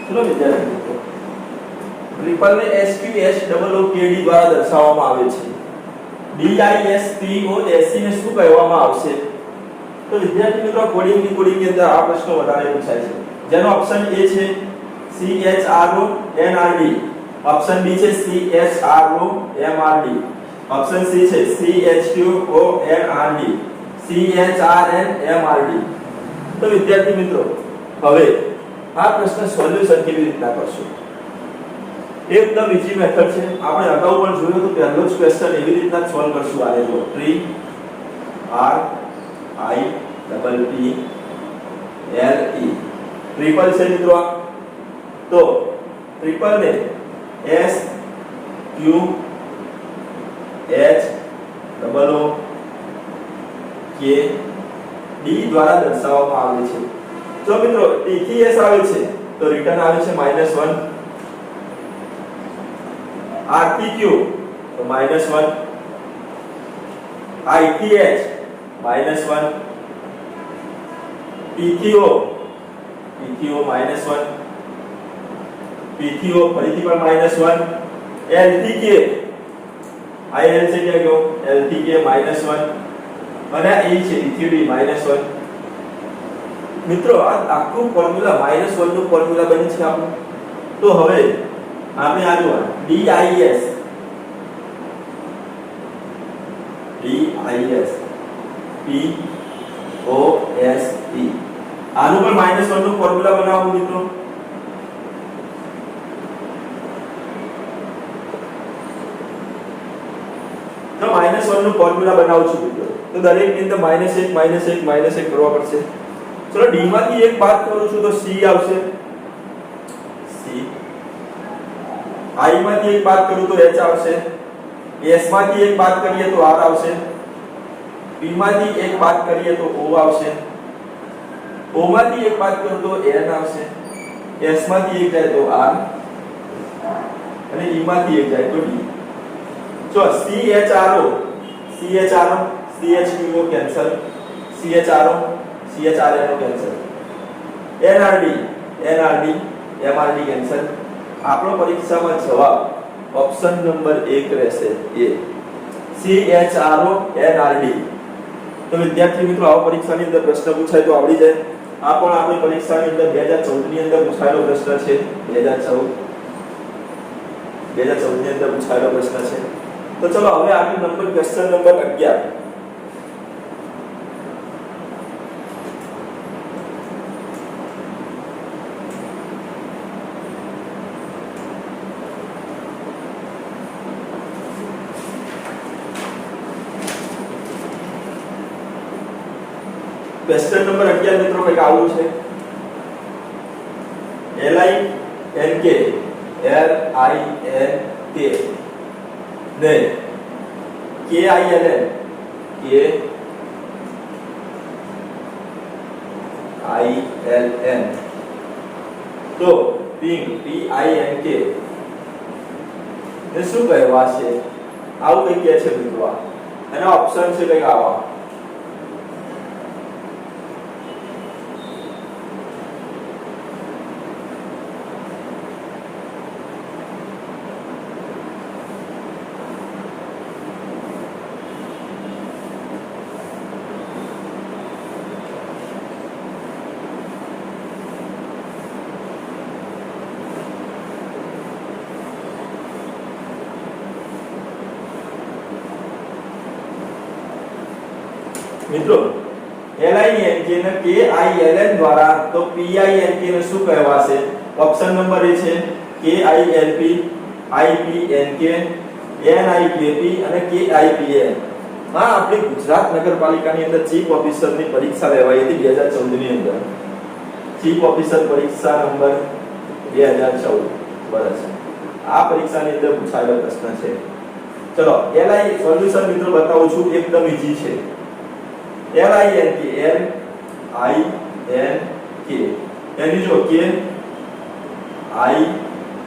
ચલો વિદ્યાર્થી મિત્રો, ટ્રિપલ ને SQH ડબલ OKD દ્વારા દર્શાવવામાં આવે છે. DISPOSE ને શું કહેવામાં આવશે? તો વિદ્યાર્થી મિત્રો, કોડિંગ ની અંદર આ પ્રશ્ન વધારે પૂછાય છે. જેનો ઓપ્શન A છે CHRONRD, ઓપ્શન B છે CHROMRD, ઓપ્શન C છે CHQONRD, CHRNMRD. તો વિદ્યાર્થી મિત્રો, હવે આ પ્રશ્ન સોલ્યુશન કેવી રીતના કરશું? એકદમ ઈઝી મેથડ છે. આપણે અગાઉ પણ જોયું તો પહેલો જ ક્વેશ્ચન એવી રીતના સોલ્વ કરશું. આને જો TRIPPLE ટ્રિપલ છે મિત્રો. તો ટ્રિપલ ને SQH ડબલ OKD દ્વારા દર્શાવવામાં આવે છે. જો મિત્રો T થી S આવે છે તો રિટર્ન આવે છે -1, R થી Q તો -1, I થી H -1, P થી O -1, P થી O ફરીથી પણ -1, L થી K IL છે કે ગયો L થી K -1 અને E છે E થી D -1. મિત્રો, આ આખું ફોર્મ્યુલા -1 નું ફોર્મ્યુલા બની છે આપણું. તો હવે આપણે આ જો DIS POSE આનું પણ -1 નું ફોર્મ્યુલા બનાવવું મિત્રો. તો -1 નું ફોર્મ્યુલા બનાવું છું મિત્રો. તો દરેક ની અંદર -1 કરવા પડશે. ચલો D માંથી એક બાદ કરું છું તો C આવશે, C. I માંથી એક બાદ કરું તો H આવશે, S માંથી એક બાદ કરીએ તો R આવશે, P માંથી એક બાદ કરીએ તો O આવશે, O માંથી એક બાદ કરું તો N આવશે, S માંથી એક જાય તો R અને E માંથી એક જાય તો D. જો CHRO CHQO cancel, CHRO CHRNO cancel, NRD MRD cancel. આપણો પરીક્ષામાં જવાબ ઓપ્શન નંબર 1 રહેશે, A CHRO NRD. તો વિદ્યાર્થી મિત્રો, આવો પરીક્ષાની અંદર પ્રશ્ન પૂછાય તો આવડી જાય. આ પણ આપણી પરીક્ષાની અંદર 2014 ની અંદર પૂછાયેલો પ્રશ્ન છે. 2014 ની અંદર પૂછાયેલો પ્રશ્ન છે. તો ચલો હવે આગળ number question number 11. Question number 11 મિત્રો કંઈક આવું છે. LINK ને KILN તો PINK ને શું કહેવા છે? આવું કંઈક કહે છે મિત્રો. એના ઓપ્શન છે કંઈક આવા. મિત્રો LINK ને KILN દ્વારા તો PINK ને શું કહેવાશે? ઓપ્શન નંબર એ છે KILP, IPNK, NIKP અને KIPN. આ આપણી ગુજરાત નગરપાલિકાની અંદર ચીફ ઓફિસરની પરીક્ષા લેવાઈ હતી 2014 ની અંદર. ચીફ ઓફિસર પરીક્ષા નંબર 2014 બરાબર. આ પરીક્ષાની અંદર પૂછાયેલો પ્રશ્ન છે. ચલો LI સોલ્યુશન મિત્રો બતાવું છું, એકદમ ઈઝી છે. LINK એની જો K I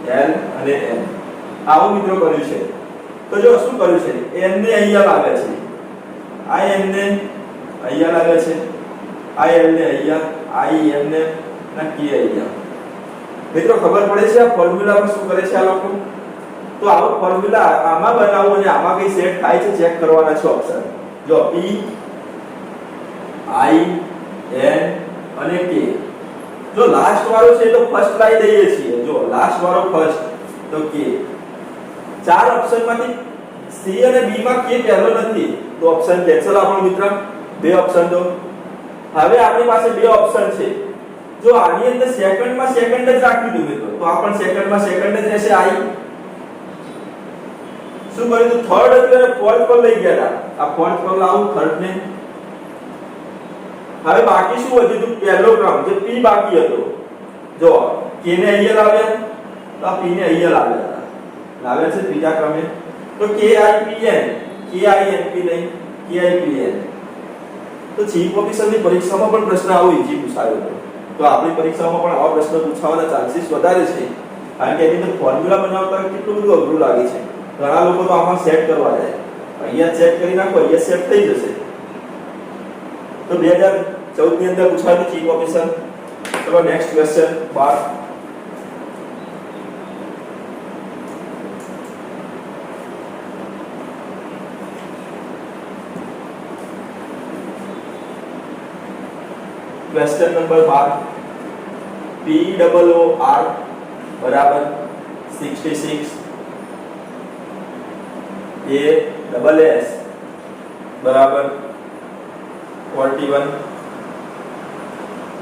L અને N આવું મિત્રો કર્યું છે. તો જો શું કર્યું છે? N ને અહીંયા લાગે છે, I N ને અહીંયા લાગે છે, I L ને અહીંયા, I N ને ના K અહીંયા. મિત્રો ખબર પડે છે આ ફોર્મ્યુલામાં શું કરે છે આ લોકો? તો આવો ફોર્મ્યુલા આમાં બનાવો અને આમાં કઈ સેટ થાય છે ચેક કરવાના છે ઓપ્શન. જો P I N અને K. જો લાસ્ટ વાળો છે તો ફર્સ્ટ લાઈ દઈએ છીએ. જો લાસ્ટ વાળો ફર્સ્ટ તો K. ચાર ઓપ્શનમાંથી C અને B માં K પહેલો નથી તો ઓપ્શન કેન્સલ આપણો મિત્ર. બે ઓપ્શન તો હવે આપણી પાસે બે ઓપ્શન છે. જો આની અંદર સેકન્ડમાં સેકન્ડ જ રાખી દઉં મિત્રો તો આપણ સેકન્ડમાં સેકન્ડ જ રહેશે I. શું કર્યું તો થર્ડ હતું અને ફોર્થ પર લઈ ગયા હતા. આ ફોર્થ પર લાવું થર્ડ ને. હવે બાકી શું હતું તો પહેલો ક્રમ જે P બાકી હતો. જો K ને અહીંયા લાવ્યા તો આ P ને અહીંયા લાવ્યા. લાવ્યા છે ત્રીજા ક્રમે તો KIPN નહીં KIPN. તો ચીફ ઓફિસરની પરીક્ષામાં પણ પ્રશ્ન આવો ઈઝી પૂછાયો હતો. તો આપણી પરીક્ષામાં પણ આવા પ્રશ્ન પૂછાવાના ચાન્સીસ વધારે છે કારણ કે એની અંદર ફોર્મ્યુલા બનાવતા કેટલું બધું અઘરું લાગે છે. ઘણા લોકો તો આમાં સેટ કરવા જાય, અહીંયા ચેક કરી નાખો અહીંયા સેટ થઈ જશે. તો 2014 ની અંદર પૂછાયું ચીફ ઓફિસર. ચલો next question 12. Question number 12 POOR बराबर 66 ASS बराबर 41.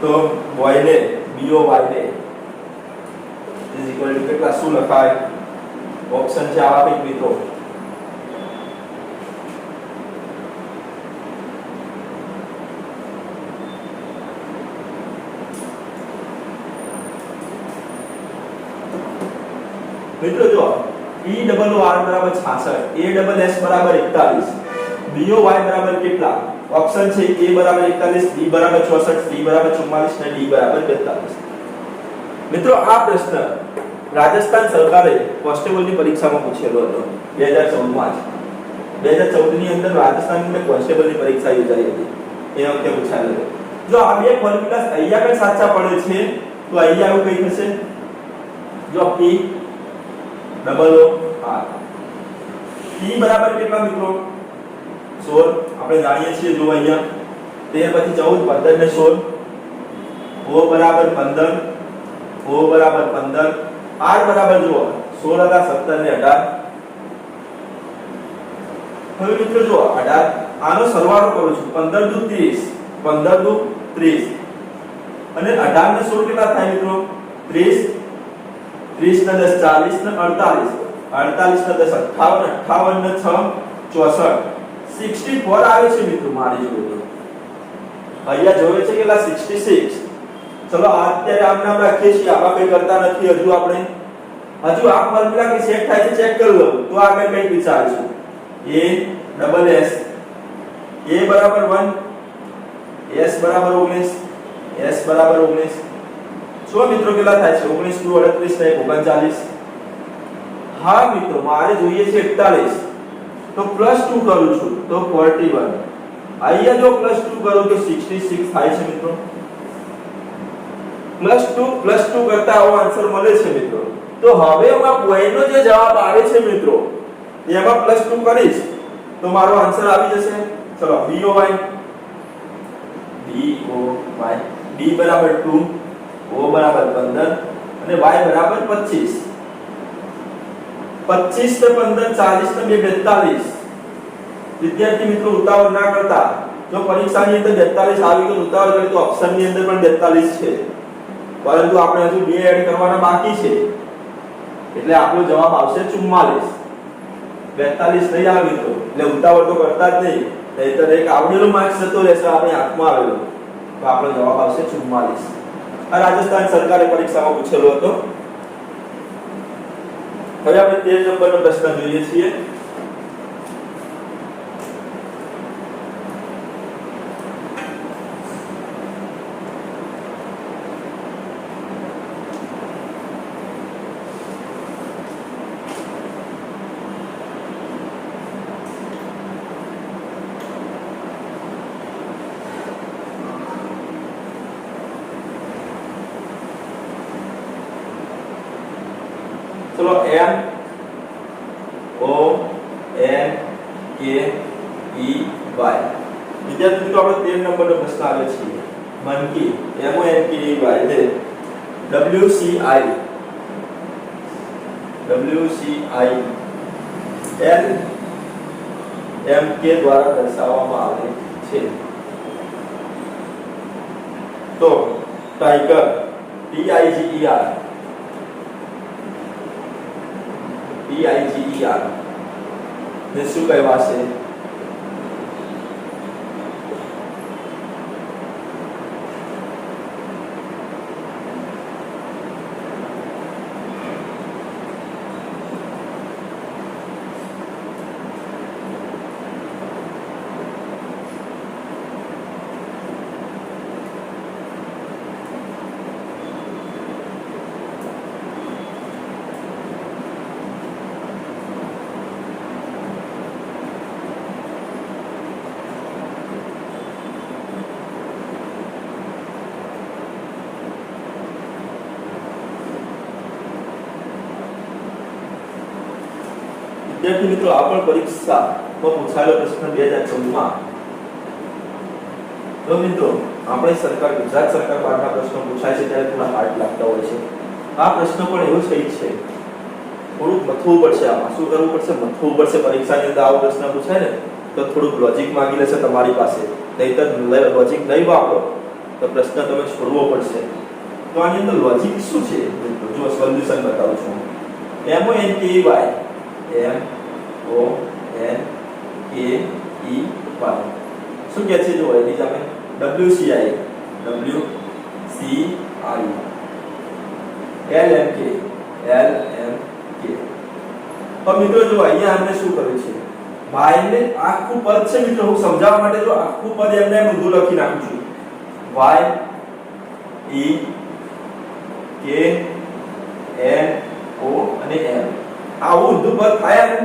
तो boy ने BOY ने इज इक्वल टू કેટલા શું લખાય? ઓપ્શન છે આવા કંઈક મિત્રો. મિત્રો જો POOR બરાબર 66, ASS બરાબર 41, BOY બરાબર કેટલા? ઓપ્શન છે A બરાબર 41, B બરાબર 64, C બરાબર 44 અને D બરાબર 42. મિત્રો આ પ્રશ્ન રાજસ્થાન સરકારે કોન્સ્ટેબલની પરીક્ષામાં પૂછેલો હતો 2014 માં. 2014 ની અંદર રાજસ્થાનની અંદર કોન્સ્ટેબલની પરીક્ષા યોજાઈ હતી. એ વખતે પૂછાયેલો હતો. જો આ બે ફોર્મ્યુલા અહીંયા કઈ સાચા પડે છે તો અહીંયા આવું કઈ થશે? જો P OOR P બરાબર કેટલા મિત્રો? 16. આપણે જાણીએ છીએ જો અહીંયા 13 પછી 14 15 ને 16. O બરાબર 15, O બરાબર 15, R બરાબર જુઓ 16 હતા 17 ને 18. હવે મિત્રો જો 18 આનો સરવાળો કરું છું 15 દુ 30, 15 દુ 30 અને 18 ને 16 કેટલા થાય મિત્રો? 30, 30 ને 10 40 ને 48, 48 ને 10 58, 58 ને 6 64, 64 આવે છે મિત્રો મારી જોડે. અહીંયા જોવે છે કેટલા? 66. ચલો અત્યારે આમ નામ રાખીએ છીએ, આમાં કઈ કરતા નથી હજુ આપણે. હજુ આ ફોર્મ્યુલા કે સેટ થાય છે ચેક કરી લો તો આગળ કઈ વિચારીશું. ASS A બરાબર 1, S બરાબર 19, S બરાબર 19. શું મિત્રો કેટલા થાય છે? 19 * 38 થાય 39. હા મિત્રો મારે જોઈએ છે 41 તો +2 કરું છું તો 41. અહીંયા જો +2 કરું તો 66 થાય છે મિત્રો. +2 કરતા આવો આન્સર મળે છે મિત્રો. તો હવે હું આ પોઈન્ટનો જે જવાબ આવે છે મિત્રો એમાં +2 કરીશ તો મારો આન્સર આવી જશે. ચલો BOY B બરાબર 2, O બરાબર 15 અને Y બરાબર 25. 25 ને 15 40 ને 2 42. વિદ્યાર્થી મિત્રો ઉતાવળ ના કરતા જો પરીક્ષાની અંદર 42 આવી તો ઉતાવળ કરે તો ઓપ્શનની અંદર પણ 42 છે, પરંતુ આપણે હજુ બે એડ કરવાના બાકી છે, એટલે આપણો જવાબ આવશે 44. 42 નહીં આવે મિત્રો, એટલે ઉતાવળ તો કરતા જ નહીં, નહીતર એક આવડેલો માર્ક્સ જતો રહેશે આપણી હાથમાં આવેલો. તો આપણો જવાબ આવશે 44. આ રાજસ્થાન સરકારે પરીક્ષામાં પૂછેલો હતો. હવે આપણે 13 નંબરનો પ્રશ્ન જોઈએ છીએ. चलो M O N K E Y विद्यार्थी મિત્રો આપણે 13 નંબરનો પ્રશ્ન આવે છે. મનકી M O N K E Y એટલે W C I L M K દ્વારા દર્શાવવામાં આવે છે. તો tiger T I G E R ને શું કહેવાશે? વિદ્યાર્થી મિત્રો આ પણ પરીક્ષામાં પૂછાયેલો પ્રશ્ન 2014 માં. તો મિત્રો આપણે સરકાર ગુજરાત સરકાર બહારના પ્રશ્નો પૂછાય છે ત્યારે થોડા હાર્ડ લાગતા હોય છે. આ પ્રશ્ન પણ એવો જ કંઈક છે, થોડુંક મથવું પડશે. આમાં શું કરવું પડશે? મથવું પડશે. પરીક્ષાની અંદર આવો પ્રશ્ન પૂછાય ને તો થોડુંક લોજિક માંગી લેશે તમારી પાસે, નહીતર લોજિક નહીં વાપરો તો પ્રશ્ન તમે છોડવો પડશે. તો આની અંદર લોજિક શું છે જો સોલ્યુશન બતાવું છું. M O N K E Y M O N K E Y શું કહે છે? જો એની સામે W C I L M K તો મિત્રો જો અહીંયા આપણે શું કર્યું છે? y ને આખું પદ છે મિત્રો, હું સમજાવવા માટે જો આખું પદ એમને ઊંધું લખી નાખું છું. Y E K N O અને M આવું ઊંધું પદ થાય ને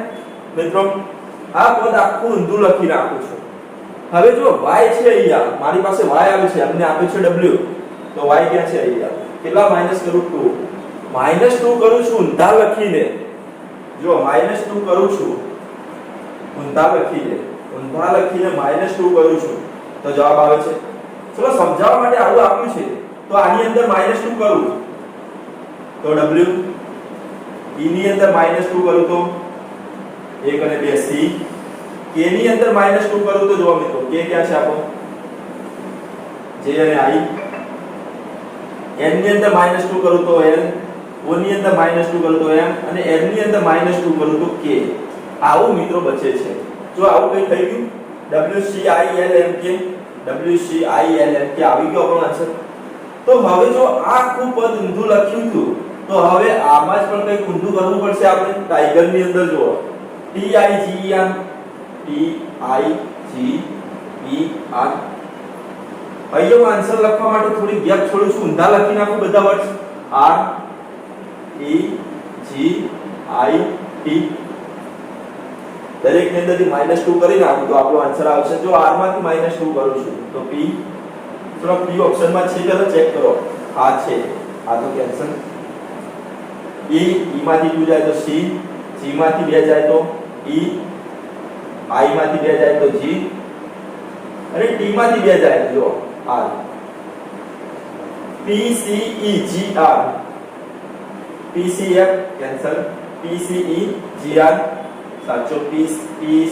મિત્રો. આ પદ આખું ઊંધું લખી નાખું છું. હવે જો y છે અહીંયા, મારી પાસે y આવે છે, અમને આપે છે w, તો y ક્યાં છે? અહીંયા. કેટલા માઈનસ કરું? 2 -2 કરું છું ઊંધા લખીને. જો -2 કરું છું ઊંધા લખીને -2 કરું છું તો જવાબ આવે છે. ચલો સમજાવવા માટે આવું આપ્યું છે તો આની અંદર -2 કરું તો w, e ની અંદર -2 કરું તો 1 અને 2 c, k ની અંદર -2 કરું તો જો મિત્રો k ક્યાં છે આપણો? j અને i, n ની અંદર -2 કરું તો l, o ની અંદર -2 કરું તો m અને n ની અંદર -2 કરું તો k. આવું મિત્રો બચે છે. જો આવું કઈ થઈ ગયું w c i l m k આવી ગયો આપણો આન્સર. તો હવે જો આખું પદ ઊંધું લખ્યું હતું તો હવે આમાં જ પણ કંઈક ઊંધું કરવું પડશે આપણે. ટાઈગર ની અંદર જો T I G E R અહીંયા આન્સર લખવા માટે થોડી ગેપ છોડું છું, ઊંધા લખી નાખું બધા words R E G I T. દરેક ની અંદરથી -2 કરી નાખું તો આપણો આન્સર આવશે. જો R માંથી -2 કરું છું તો P. ચલો P ઓપ્શનમાં છે કે ચેક કરો. આ છે, આ તો કેન્સલ. E માંથી 2 જાય તો C, C માંથી 2 જાય તો E, I માંથી 2 જાય તો G અને T માંથી 2 જાય તો જો R. P C E G R, P C F cancel, P C E G R સાચો, P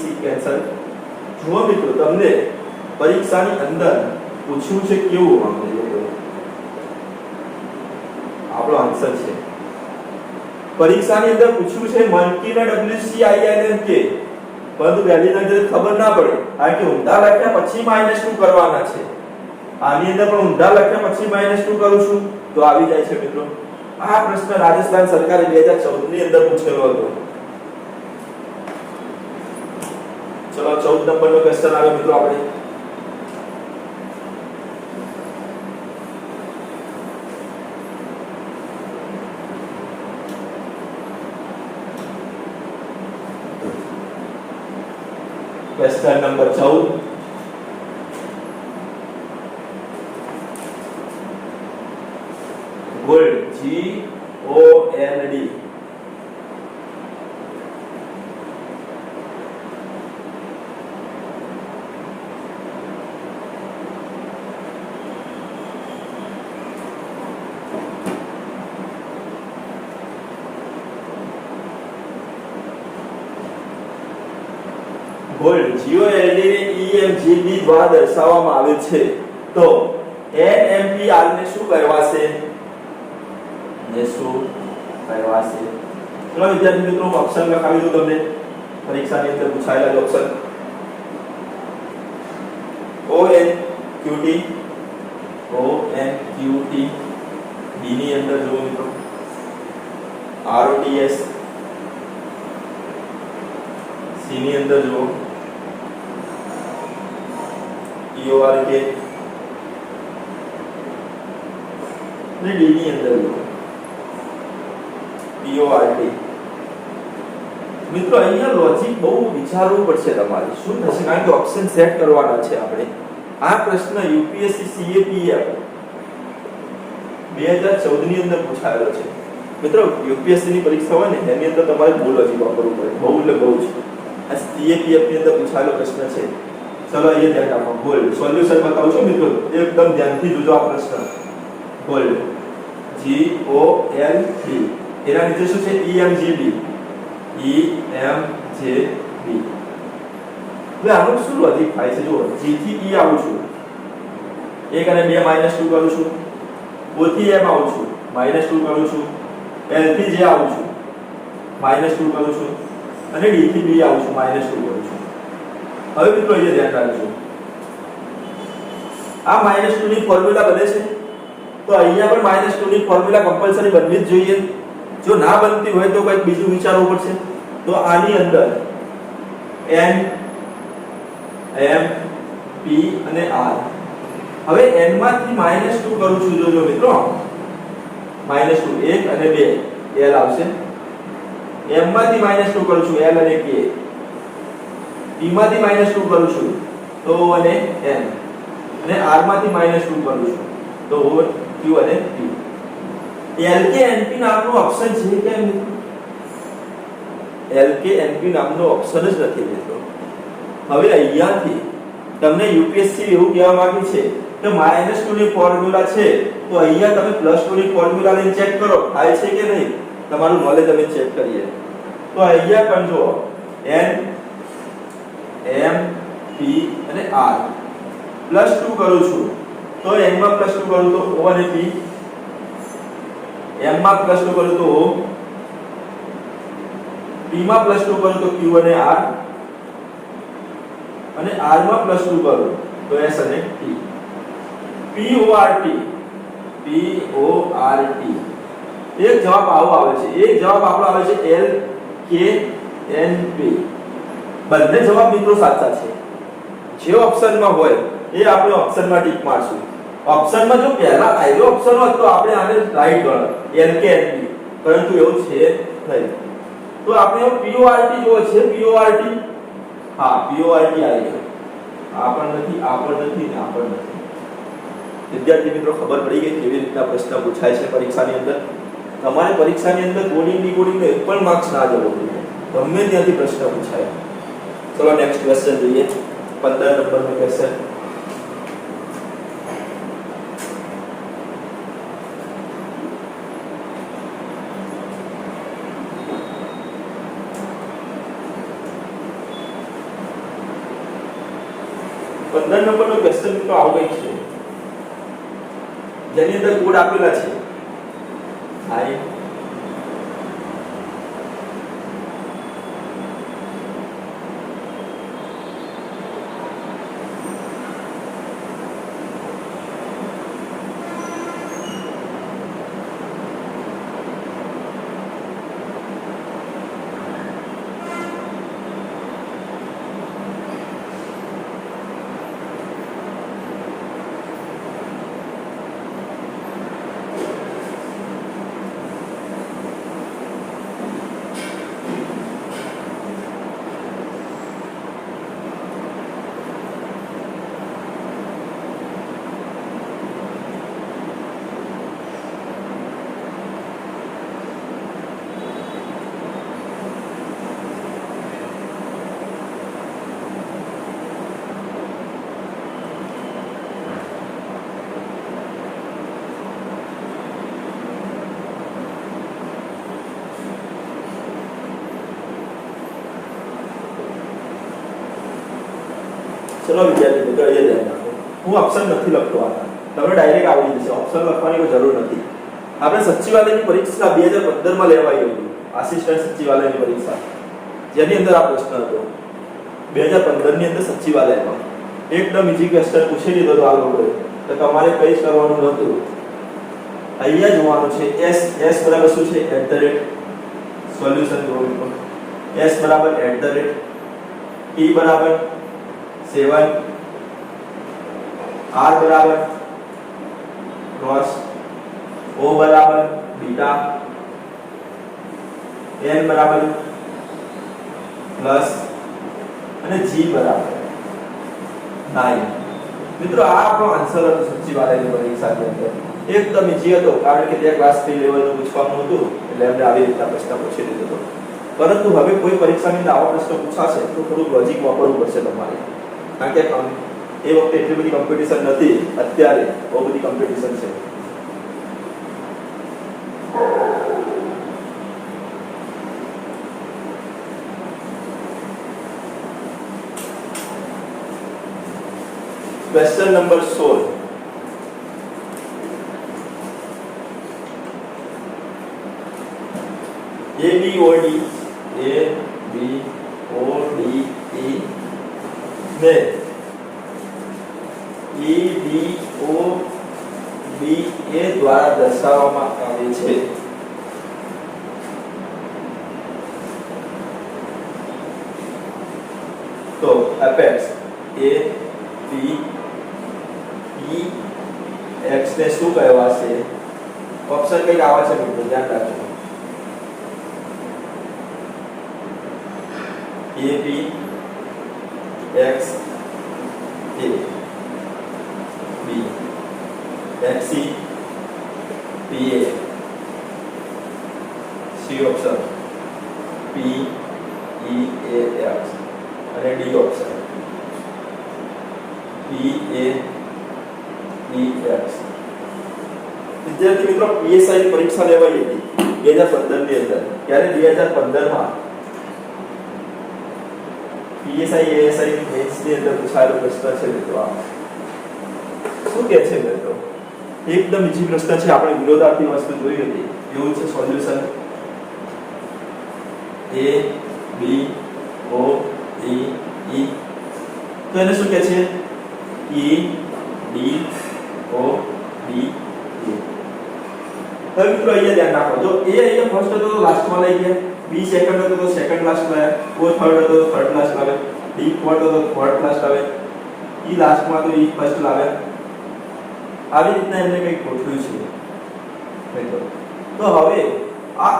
C કેન્સલ. જુઓ મિત્રો તમને પરીક્ષાની અંદર પૂછ્યું છે કેવું આપણો આન્સર છે પરીક્ષાની અંદર પૂછ્યું છે મનકીના WCINMK પરંતુ પહેલી નજરે ખબર ના પડે કારણ કે ઊંધા લખ્યા પછી -2 કરવાના છે આની અંદર પણ ઊંધા લખ્યા પછી -2 કરું છું તો આવી જાય છે મિત્રો આ પ્રશ્ન રાજસ્થાન સરકારે 2014 ની અંદર પૂછેલો હતો ચલો 14 નંબરનો ક્વેશ્ચન આવે મિત્રો આપણે question number 14 gold GOLD gold GOLD ને EMGB દ્વારા દર્શાવવામાં આવે છે તો NMPR ને શું કહેવાશે ચલો વિદ્યાર્થી મિત્રો હું ઓપ્શન લખાવી દઉં તમને પરીક્ષાની અંદર પૂછાયેલા ઓપ્શન ONQT D ની અંદર જુઓ મિત્રો ROTS C ની અંદર જુઓ EORK ને D ની અંદર જુઓ PORT મિત્રો અહીંયા લોજિક બહુ વિચારવું પડશે તમારે શું થશે કારણ કે ઓપ્શન સેટ કરવાના છે આપણે આ પ્રશ્ન UPSC CAPF 2014 ની અંદર પૂછાયેલો છે મિત્રો UPSC ની પરીક્ષા હોય ને એની અંદર તમારે બહુ લોજિક વાપરવું પડે બહુ એટલે બહુ છે આ CAPF ની અંદર પૂછાયેલો પ્રશ્ન છે ચલો અહીંયા ધ્યાન રાખો ગોલ્ડ સોલ્યુશન બતાવું છું મિત્રો એકદમ ધ્યાનથી જોજો આ પ્રશ્ન ગોલ્ડ GOLD એના નીચે શું છે EMGB હવે આનું શું લોજિક થાય છે જો G થી E આવું છું 1 અને 2 -2 કરું છું O થી M આવું છું -2 કરું છું L થી J આવું છું -2 કરું છું અને D થી B આવું છું -2 કરું છું હવે મિત્રો અહીંયા ધ્યાન રાખજો આ -2 ની ફોર્મ્યુલા બને છે તો અહીંયા પણ -2 ની ફોર્મ્યુલા કમ્પલસરી બનવી જ જોઈએ જો ના બનતી હોય તો કંઈક બીજું વિચારવું પડશે તો આની અંદર N M P અને R હવે N માંથી -2 કરું છું જોજો મિત્રો -2 1 અને 2 L આવશે M માંથી -2 કરું છું L અને K P માંથી -2 કરું છું તો O અને N અને R માંથી -2 કરું છું તો O Q અને P LKNP નામનો ઓપ્શન છે કે LKNP નામનો ઓપ્શન જ નથી મિત્રો હવે અહીંયાથી તમને UPSC એવું કહેવા માંગે છે કે -2 ની ફોર્મ્યુલા છે તો અહીંયા તમે +2 ની ફોર્મ્યુલા લઈને ચેક કરો થાય છે કે નહીં તમારું નોલેજ અમે ચેક કરીએ તો અહીંયા પણ જો N M P અને R +2 કરું છું તો N માં +2 કરું તો O અને P M માં +2 કરું તો O P માં +2 કરું તો Q અને R અને R માં +2 કરું તો S અને T PORT એક જવાબ આવો આવે છે એક જવાબ આપણો આવે છે LKNP બંને જવાબ મિત્રો સાચા છે જે ઓપ્શનમાં હોય એ આપણે ઓપ્શનમાં ટીક મારશું ઓપ્શનમાં જો પહેલા આયરો ઓપ્શન હોત તો આપણે આને રાઈટ ગણત LKNP પરંતુ એવું છે નહીં તો આપણે PORT જોવો છે PORT હા PORT આવી ગયો આ પણ નથી ને આ પણ નથી વિદ્યાર્થી મિત્રો ખબર પડી ગઈ કેવી રીતના પ્રશ્ન પૂછાય છે પરીક્ષાની અંદર તમારે પરીક્ષાની અંદર કોડિંગ ડીકોડિંગ નો એક પણ માર્ક્સ ના જવો જોઈએ ગમે ત્યાંથી પ્રશ્ન પૂછાય ચલો નેક્સ્ટ ક્વેશ્ચન જોઈએ 15 નંબરનો ક્વેશ્ચન 15 નંબરનો ક્વેશ્ચન મિત્રો આવો કંઈક છે, જેની અંદર કોડ આપેલા છે I ચલો વિદ્યાર્થી મિત્રો એ ધ્યાન રાખો, હું ઓપ્શન નથી લખતો આના, તમને ડાયરેક્ટ આવડી જશે, ઓપ્શન લખવાની કોઈ જરૂર નથી. આપણે સચિવાલયની પરીક્ષા 2015 માં લેવાઈ હતી, આસિસ્ટન્ટ સચિવાલયની પરીક્ષા, જેની અંદર આ પ્રશ્ન હતો 2015 ની અંદર સચિવાલયમાં એકદમ ઈઝી ક્વેશ્ચન પૂછી લીધો તો આ લોકોએ, તો તમારે કંઈ જ કરવાનું નહોતું. અહીંયા જોવાનું છે s બરાબર શું છે @ સોલ્યુશન જોવાનું, s બરાબર @ t બરાબર 7, r બરાબર ક્રોસ, o બરાબર બીટા, n બરાબર પ્લસ અને g બરાબર 9. મિત્રો આ આપણો આન્સર હતો સચિવાલયની પરીક્ષાની અંદર. એકદમ ઈઝી હતો, કારણ કે ત્યાં ક્લાસ 3 લેવલનું પૂછવાનું હતું, એટલે એમને આવી રીતના પ્રશ્ન પૂછી લીધો હતો. પરંતુ હવે કોઈ પરીક્ષાની અંદર આવો પ્રશ્ન પૂછાશે તો થોડું લોજિક વાપરવું પડશે તમારે, કારણ કે એ વખતે એટલી બધી કોમ્પિટિશન નથી, અત્યારે બહુ બધી કોમ્પિટિશન છે. Question number 16. ABOD ને EDOBA દ્વારા દર્શાવવામાં આવે છે. તો apex A B E x ને શું કહેવાશે? ઓપ્શન કઈ આવે છે મિત્રો ધ્યાન રાખજો. A B x A B x C P A C option P E A x અને D option P A E x. વિદ્યાર્થી મિત્રો PSI ની પરીક્ષા લેવાઈ હતી 2015 ની અંદર. ત્યારે 2015 માં PSI ASI મેથ્સ ની અંદર પૂછાયેલો પ્રશ્ન છે મિત્રો. આ શું કહે છે મિત્રો? એકદમ ઈઝી પ્રશ્ન છે, આપણે વિરોધાર્થી વસ્તુ જોઈ હતી એવું છે. Solution A B O D E, તો એને શું કહે છે? E D O D E. હવે મિત્રો અહીંયા ધ્યાન રાખો, જો A અહીંયા ફર્સ્ટ હતો તો લાસ્ટમાં લઈ ગયા, B સેકન્ડ હતો તો સેકન્ડ લાસ્ટ લાવ્યા, O થર્ડ હતો તો થર્ડ લાસ્ટ લાવે, D ફોર્થ હતો તો ફોર્થ લાસ્ટ આવે, E લાસ્ટમાં તો E ફર્સ્ટ લાવે. આવી રીતના એમને કંઈક ગોઠવ્યું છે મિત્રો. તો હવે આ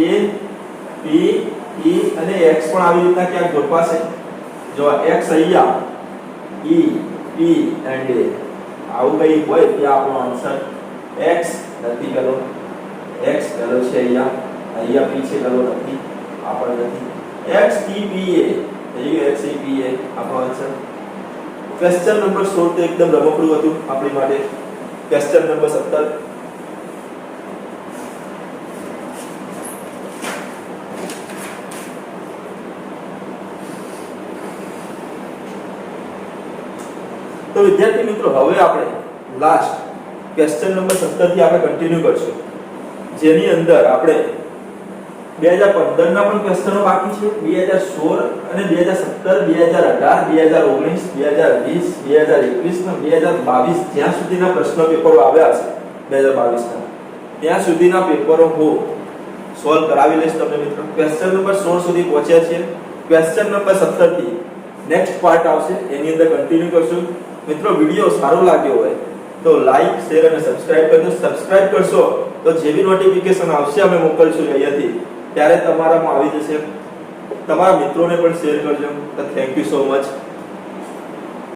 A P E અને x પણ આવી રીતના ક્યાંક ગોઠવાશે. જો x અહીંયા E P and A આવું કંઈ હોય ત્યાં આપણો આન્સર x નથી પેલો, x પેલો છે અહીંયા P છે પેલો નથી, આપણો નથી. x T P A અહીં x P A આપણો આન્સર. ક્વેશ્ચન નંબર 16 તો એકદમ રમકડું હતું આપણી માટે. Question number 17. તો વિદ્યાર્થી મિત્રો હવે આપણે લાસ્ટ ક્વેશ્ચન નંબર 17 થી આપણે કન્ટિન્યુ કરશું, જેની અંદર આપણે 2015 ના પણ ક્વેશ્ચનો બાકી છે, 2016 અને 2017, 2018, 2019, 2020, 2021 અને 2022 જ્યાં સુધીના પ્રશ્ન પેપરો આવ્યા છે 2022 ના, ત્યાં સુધીના પેપરો હું સોલ્વ કરાવી લઈશ તમને મિત્રો. ક્વેશ્ચન નંબર 16 સુધી પહોંચ્યા છીએ. ક્વેશ્ચન નંબર 17 થી નેક્સ્ટ પાર્ટ આવશે, એની અંદર કન્ટિન્યુ કરશું. મિત્રો વિડિયો સારો લાગ્યો હોય તો લાઈક, શેર અને સબસ્ક્રાઇબ કરજો. સબસ્ક્રાઇબ કરશો તો જે બી નોટિફિકેશન આવશે અમે મોકલશું અહીંયાથી ત્યારે તમારામાં આવી જશે. તમારા મિત્રોને પણ શેર કરજો. તો થેન્ક યુ સો મચ.